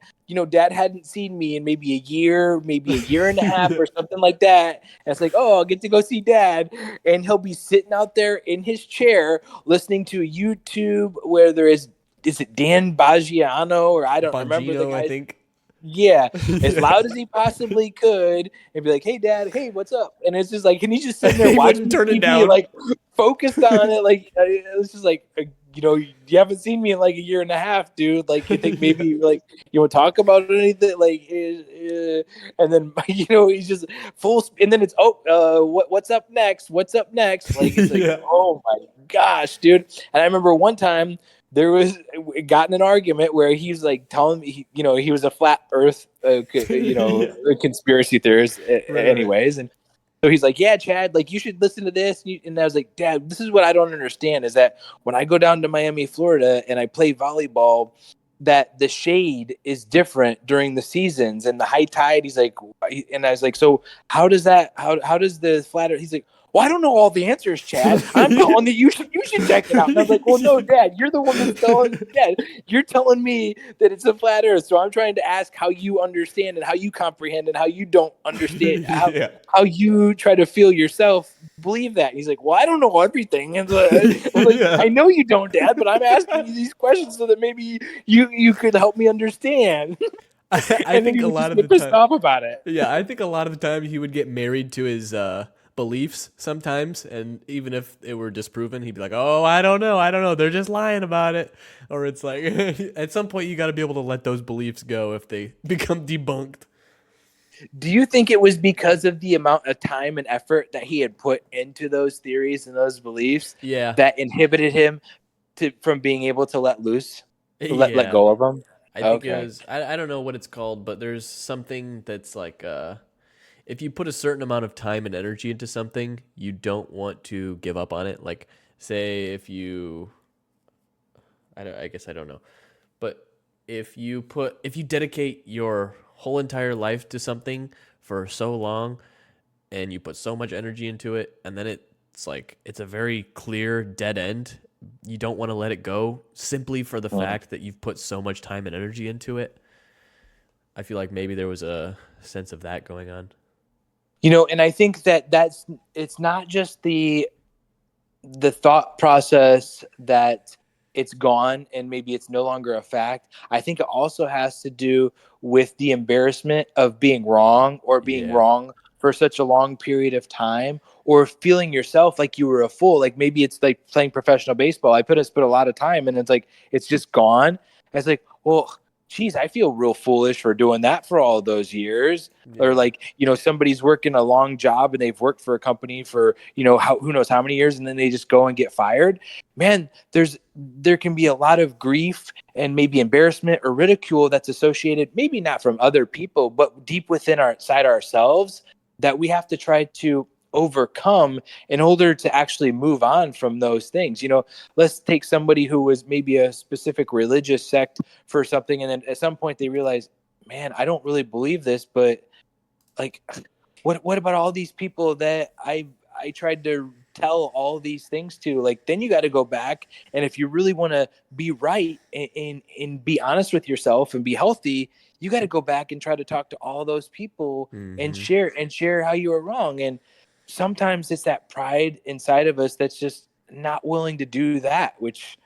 Dad hadn't seen me in maybe a year, maybe a year and a half, Yeah. or something like that. And it's like, oh, I'll get to go see Dad, and he'll be sitting out there in his chair listening to YouTube where is it Dan Baggiano, or I don't remember the Bongino, I guy's. think. Yeah, as Yeah. loud as he possibly could, and be like, "Hey, Dad, hey, what's up?" And it's just like, and he's just sitting there He wouldn't watching the turn it TV, down. like focused on it. Like it's just like, you haven't seen me in like a year and a half, dude. Like, you think Yeah. maybe like you want to talk about anything? Like, and then he's just and then it's what's up next? What's up next? Like, it's like, Yeah. oh my gosh, dude. And I remember one time there was got in an argument where he's like telling me he was a flat earth Yeah. conspiracy theorist Right, right. anyways. And so he's like, yeah, Chad, like, you should listen to this. And I was like, Dad, this is what I don't understand, is that when I go down to Miami, Florida, and I play volleyball, that the shade is different during the seasons and the high tide. He's like, and I was like, so how does the flat earth? He's like, well, I don't know all the answers, Chad. I'm Yeah. calling you should check it out. And I was like, well, no, Dad, you're the one that's telling Dad, you're telling me that it's a flat earth. So I'm trying to ask how you understand and how you comprehend and how you don't understand, Yeah. how you try to feel yourself believe that. And he's like, well, I don't know everything. And I'm like, Yeah. I know you don't, Dad, but I'm asking you these questions so that maybe you could help me understand. I And then think he a would lot just of the get pissed time, off about it. yeah, I think a lot of the time he would get married to his beliefs sometimes, and even if it were disproven, he'd be like, "Oh, I don't know, they're just lying about it." Or it's like, at some point, you got to be able to let those beliefs go if they become debunked. Do you think it was because of the amount of time and effort that he had put into those theories and those beliefs Yeah, that inhibited him from being able to let loose, let yeah. go of them? I think it Okay. was. I don't know what it's called, but there's something that's like, if you put a certain amount of time and energy into something, you don't want to give up on it. Like, say if you, I guess I don't know, but if you dedicate your whole entire life to something for so long, and you put so much energy into it, and then it's like it's a very clear dead end. You don't want to let it go simply for the Mm. fact that you've put so much time and energy into it. I feel like maybe there was a sense of that going on. And I think it's not just the thought process that it's gone and maybe it's no longer a fact. I think it also has to do with the embarrassment of being wrong, or being Yeah. wrong for such a long period of time, or feeling yourself like you were a fool. Like, maybe it's like playing professional baseball. I spent a lot of time, and it's like it's just gone. And it's like, well, geez, I feel real foolish for doing that for all those years. Or Yeah. like, somebody's working a long job and they've worked for a company for, who knows how many years, and then they just go and get fired. Man, there can be a lot of grief and maybe embarrassment or ridicule that's associated, maybe not from other people, but deep within ourselves, that we have to try to overcome in order to actually move on from those things. Let's take somebody who was maybe a specific religious sect for something, and then at some point they realize, man, I don't really believe this, but like, what about all these people that I tried to tell all these things to? Like, then you got to go back, and if you really want to be right, and be honest with yourself and be healthy, you got to go back and try to talk to all those people and Mm-hmm. share how you were wrong. And sometimes it's that pride inside of us that's just not willing to do that, which,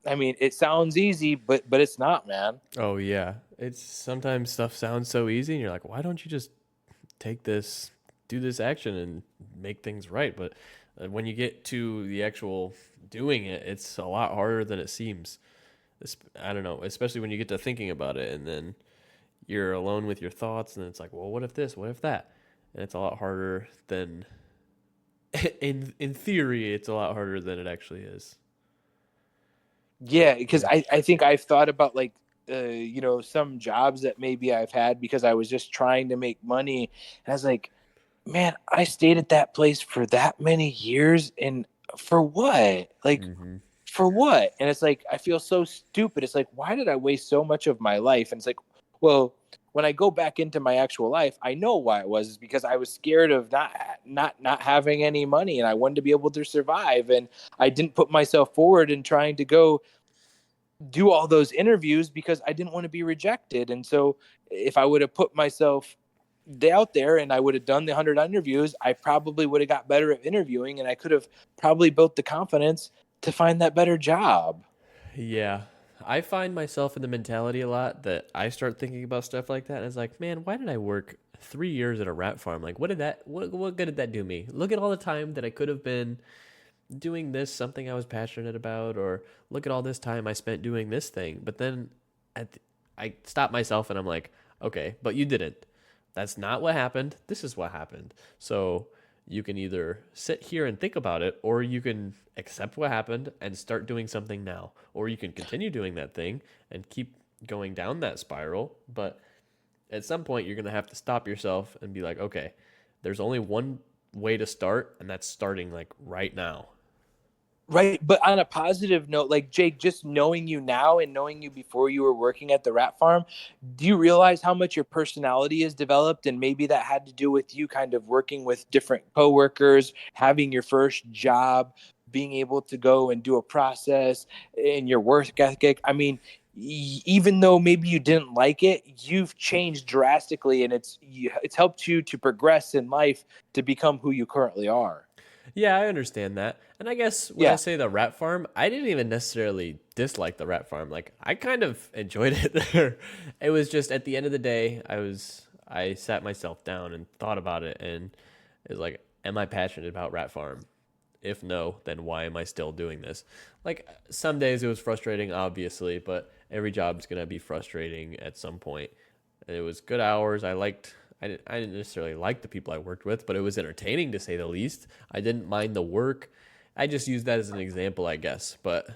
I mean, it sounds easy, but it's not, man. Oh yeah. It's sometimes stuff sounds so easy, and you're like, why don't you just take this, do this action, and make things right? But when you get to the actual doing it, it's a lot harder than it seems. I don't know, especially when you get to thinking about it, and then you're alone with your thoughts, and it's like, well, what if this? What if that? And it's a lot harder than in theory, it's a lot harder than it actually is. Yeah, because Yeah. I think I've thought about, like, some jobs that maybe I've had because I was just trying to make money. And I was like, man, I stayed at that place for that many years, and for what? Like, Mm-hmm. for what? And it's like, I feel so stupid. It's like, why did I waste so much of my life? And it's like, well, when I go back into my actual life, I know why it was. Is because I was scared of not having any money, and I wanted to be able to survive, and I didn't put myself forward in trying to go do all those interviews because I didn't want to be rejected. And so if I would have put myself out there and I would have done the 100 interviews, I probably would have got better at interviewing, and I could have probably built the confidence to find that better job. Yeah. I find myself in the mentality a lot that I start thinking about stuff like that and it's like, man, why did I work 3 years at a rat farm? Like what good did that do me? Look at all the time that I could have been doing this, something I was passionate about, or look at all this time I spent doing this thing. But then I stop myself and I'm like, okay, but you didn't. That's not what happened. This is what happened. So you can either sit here and think about it, or you can accept what happened and start doing something now, or you can continue doing that thing and keep going down that spiral. But at some point, you're going to have to stop yourself and be like, okay, there's only one way to start, and that's starting like right now. Right. But on a positive note, like Jake, just knowing you now and knowing you before you were working at the rat farm, do you realize how much your personality has developed? And maybe that had to do with you kind of working with different coworkers, having your first job, being able to go and do a process in your work ethic. I mean, even though maybe you didn't like it, you've changed drastically, and it's helped you to progress in life to become who you currently are. Yeah, I understand that. And I guess when I Yeah. say the rat farm, I didn't even necessarily dislike the rat farm. Like I kind of enjoyed it there. It was just at the end of the day, I sat myself down and thought about it and it was like, am I passionate about rat farm? If no, then why am I still doing this? Like some days it was frustrating, obviously, but every job's gonna be frustrating at some point. And it was good hours. I didn't necessarily like the people I worked with, but it was entertaining to say the least. I didn't mind the work. I just used that as an example, I guess. But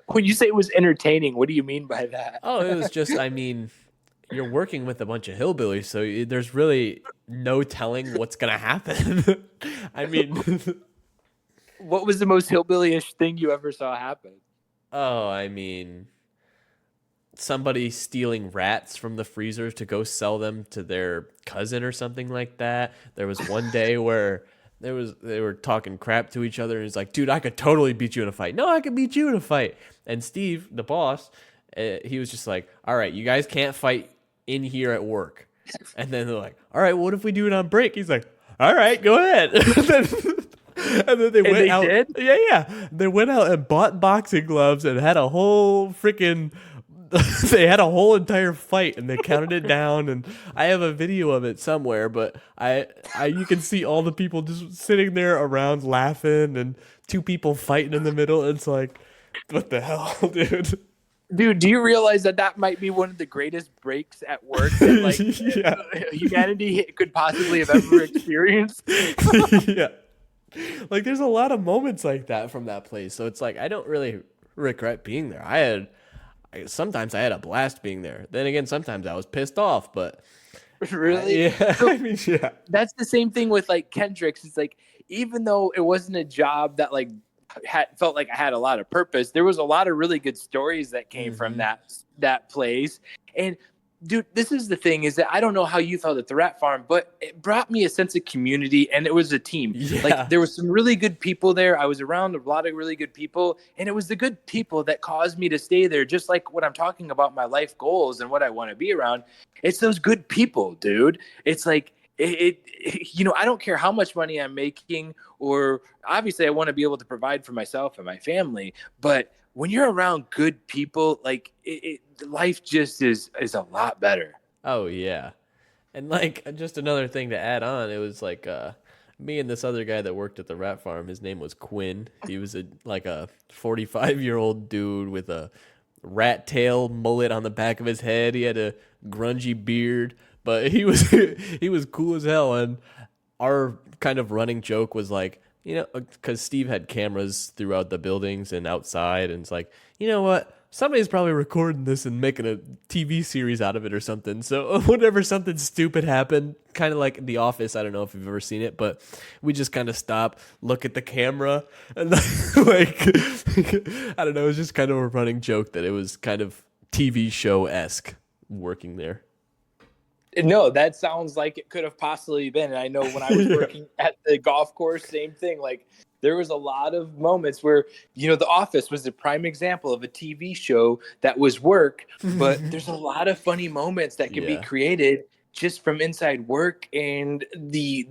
When you say it was entertaining, what do you mean by that? oh, it was just, I mean, you're working with a bunch of hillbillies, so there's really no telling what's gonna happen. I mean, What was the most hillbillyish thing you ever saw happen? oh, I mean, somebody stealing rats from the freezer to go sell them to their cousin or something like that. There was one day where they were talking crap to each other and he's like, dude, I could totally beat you in a fight. No, I could beat you in a fight. And Steve, the boss, he was just like, all right, you guys can't fight in here at work. And then they're like, all right, what if we do it on break? He's like, all right, go ahead. And then they And went they out. did? Yeah. They went out and bought boxing gloves and had a whole freaking they had a whole entire fight and they counted it down and I have a video of it somewhere, but I you can see all the people just sitting there around laughing and two people fighting in the middle. It's like, what the hell, dude? Dude, do you realize that that might be one of the greatest breaks at work that like Yeah. humanity could possibly have ever experienced? Yeah. Like there's a lot of moments like that from that place. So it's like I don't really regret being there. Sometimes I had a blast being there. Then again, sometimes I was pissed off, but Really? yeah, So I mean, yeah. that's the same thing with like Kendricks. It's like even though it wasn't a job that like had felt like I had a lot of purpose, there was a lot of really good stories that came from Hmm. that place. And dude, this is the thing is that I don't know how you felt at the rat farm, but it brought me a sense of community and it was a team. Yeah. Like there was some really good people there. I was around a lot of really good people, and it was the good people that caused me to stay there. Just like what I'm talking about my life goals and what I want to be around. It's those good people, dude. It's like you know, I don't care how much money I'm making, or obviously I want to be able to provide for myself and my family, but when you're around good people, like life just is a lot better. Oh yeah. And like just another thing to add on, it was like me and this other guy that worked at the rat farm, his name was Quinn. He was a 45-year-old dude with a rat tail mullet on the back of his head. He had a grungy beard, but he was he was cool as hell. And our kind of running joke was like, you know, because Steve had cameras throughout the buildings and outside, and it's like, you know what? Somebody's probably recording this and making a TV series out of it or something. So whenever something stupid happened, kind of like The Office, I don't know if you've ever seen it, but we just kind of stop, look at the camera, and like, I don't know, it was just kind of a running joke that it was kind of TV show esque. working there. No, that sounds like it could have possibly been. And I know when I was Yeah. working at the golf course, same thing. Like there was a lot of moments where, The Office was a prime example of a TV show that was work, but there's a lot of funny moments that can be Yeah. created just from inside work and the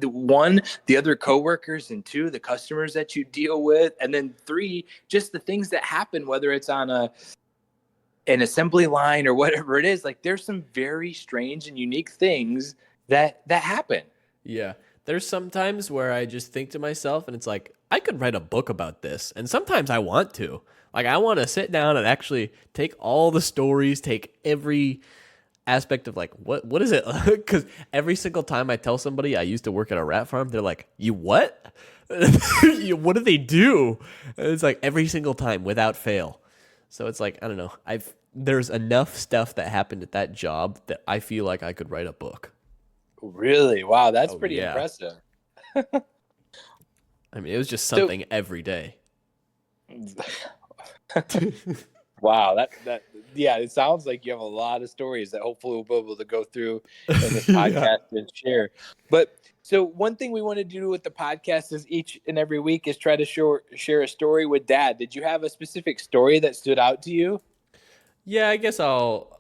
other coworkers, and two, the customers that you deal with, and then three, just the things that happen, whether it's on an assembly line or whatever it is. Like there's some very strange and unique things that happen. Yeah. There's sometimes where I just think to myself and it's like, I could write a book about this. And sometimes I want to. Like I want to sit down and actually take all the stories, take every aspect of like what is it? Because every single time I tell somebody I used to work at a rat farm, they're like, "You what? What do they do?" And it's like every single time without fail. So it's like I don't know. There's enough stuff that happened at that job that I feel like I could write a book. Really? Wow, that's Oh pretty yeah. impressive. I mean, it was just So, something every day. wow, that yeah, it sounds like you have a lot of stories that hopefully we'll be able to go through in this Yeah. podcast and share. But so one thing we want to do with the podcast is each and every week is try to share a story with Dad. Did you have a specific story that stood out to you? Yeah, I guess I'll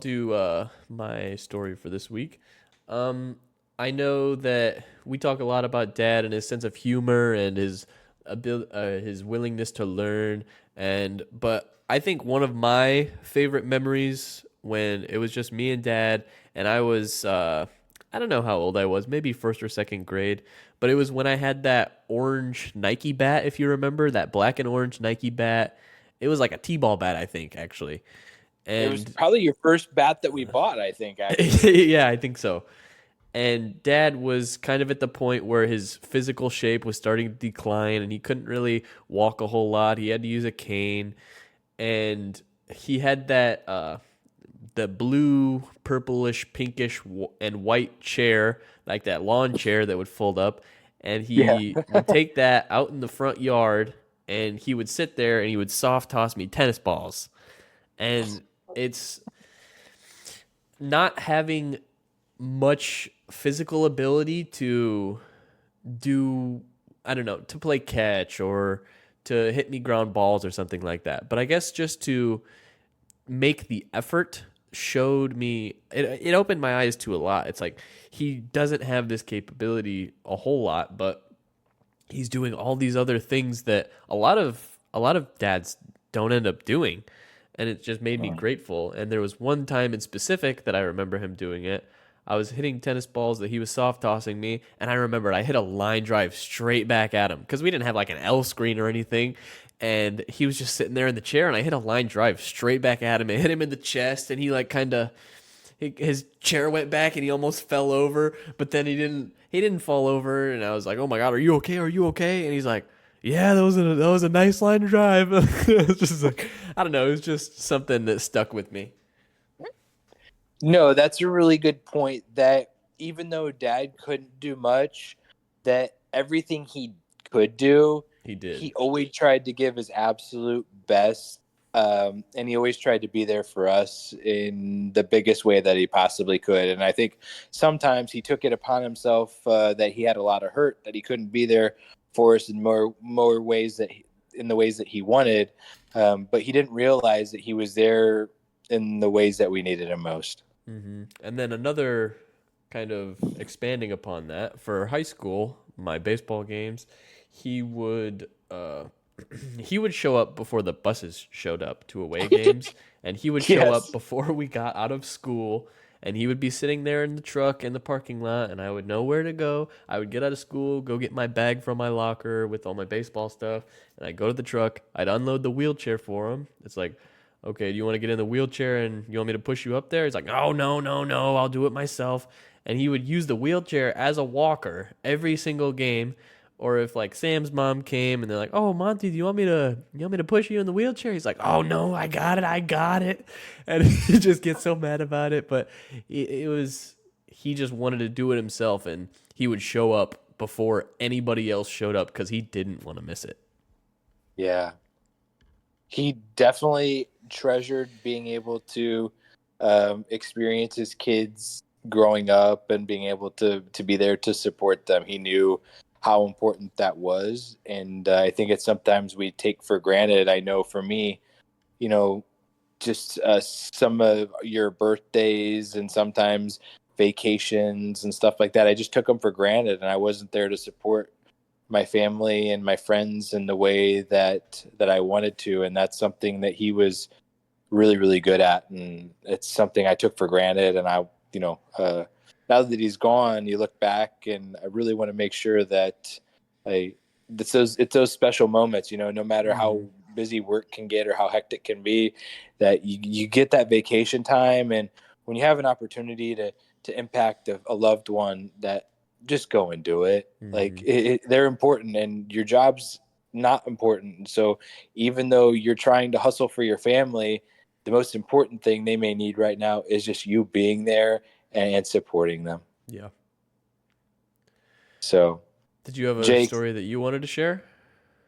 do my story for this week. Um, I know that we talk a lot about Dad and his sense of humor and his willingness to learn. But I think one of my favorite memories when it was just me and Dad, and I don't know how old I was, maybe first or second grade, but it was when I had that orange Nike bat, if you remember that black and orange Nike bat. It was like a T-ball bat, I think, actually. It was And probably your first bat that we bought, I think, actually. yeah, I think so. And Dad was kind of at the point where his physical shape was starting to decline and he couldn't really walk a whole lot. He had to use a cane. And he had the blue, purplish, pinkish, and white chair, like that lawn chair that would fold up. And Yeah. he would take that out in the front yard and he would sit there and he would soft toss me tennis balls. And it's not having much physical ability to do, I don't know, to play catch or to hit me ground balls or something like that. But I guess just to make the effort showed me it opened my eyes to a lot. It's like he doesn't have this capability a whole lot, but he's doing all these other things that a lot of dads don't end up doing, and it just made me grateful. And there was one time in specific that I remember him doing it. I was hitting tennis balls that he was soft tossing me, and I remembered I hit a line drive straight back at him because we didn't have like an L screen or anything. And he was just sitting there in the chair, and I hit a line drive straight back at him. It hit him in the chest, and he like kind of his chair went back, and he almost fell over. But then he didn't fall over, and I was like, "Oh my god, are you okay? Are you okay?" And he's like, "Yeah, that was a nice line drive." It was just like I don't know, it was just something that stuck with me. No, that's a really good point. That even though Dad couldn't do much, that everything he could do, He did. he always tried to give his absolute best. And he always tried to be there for us in the biggest way that he possibly could. And I think sometimes he took it upon himself that he had a lot of hurt, that he couldn't be there for us in more ways in the ways that he wanted. But he didn't realize that he was there in the ways that we needed him most. And then another kind of expanding upon that for high school, my baseball games, he would he would show up before the buses showed up to away games, and he would show up Yes. before we got out of school, and he would be sitting there in the truck in the parking lot, and I would know where to go. I would get out of school, go get my bag from my locker with all my baseball stuff, and I'd go to the truck. I'd unload the wheelchair for him. It's like, okay, do you want to get in the wheelchair and you want me to push you up there? He's like, oh, no, no, no, I'll do it myself. And he would use the wheelchair as a walker every single game. Or if like Sam's mom came and they're like, "Oh, Monty, do you want me to push you in the wheelchair?" He's like, "Oh no, I got it," and he just gets so mad about it. But it was he just wanted to do it himself, and he would show up before anybody else showed up because he didn't want to miss it. Yeah. He definitely treasured being able to experience his kids growing up and being able to be there to support them. He knew how important that was, and I think it's sometimes we take for granted. I know for me, you know, just some of your birthdays and sometimes vacations and stuff like that. I just took them for granted, and I wasn't there to support my family and my friends in the way that I wanted to. And that's something that he was really, really good at, and it's something I took for granted. And now that he's gone, you look back, and I really want to make sure that I it's those special moments. No matter how Mm-hmm. busy work can get or how hectic can be, that you get that vacation time, and when you have an opportunity to impact a loved one, that just go and do it. Mm-hmm. Like they're important, and your job's not important. So even though you're trying to hustle for your family, the most important thing they may need right now is just you being there and supporting them. Yeah. So, Did you have a Jake, story that you wanted to share?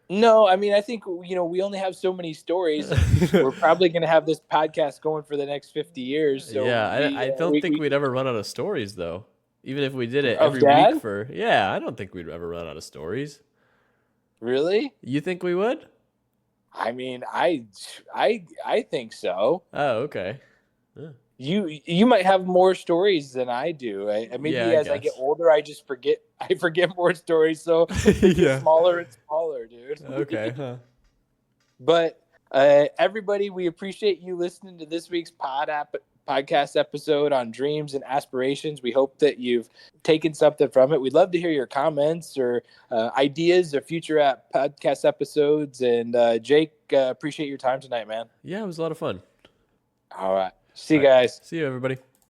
no, I mean, I think, we only have so many stories, and we're probably going to have this podcast going for the next 50 years. So Yeah, I don't think we we'd ever run out of stories though. Even if we did it of every week dad, for, yeah, I don't think we'd ever run out of stories. really? You think we would? I mean, I think so. Oh, okay. Yeah, You might have more stories than I do. yeah, Maybe I as I get guess. older, I just forget. I forget more stories, so they get Yeah. smaller and smaller, dude. Okay, huh. But everybody, we appreciate you listening to this week's podcast episode on dreams and aspirations. We hope that you've taken something from it. We'd love to hear your comments or ideas of future podcast episodes. And Jake, appreciate your time tonight, man. Yeah, it was a lot of fun. All right. See All you right. guys. See you, everybody.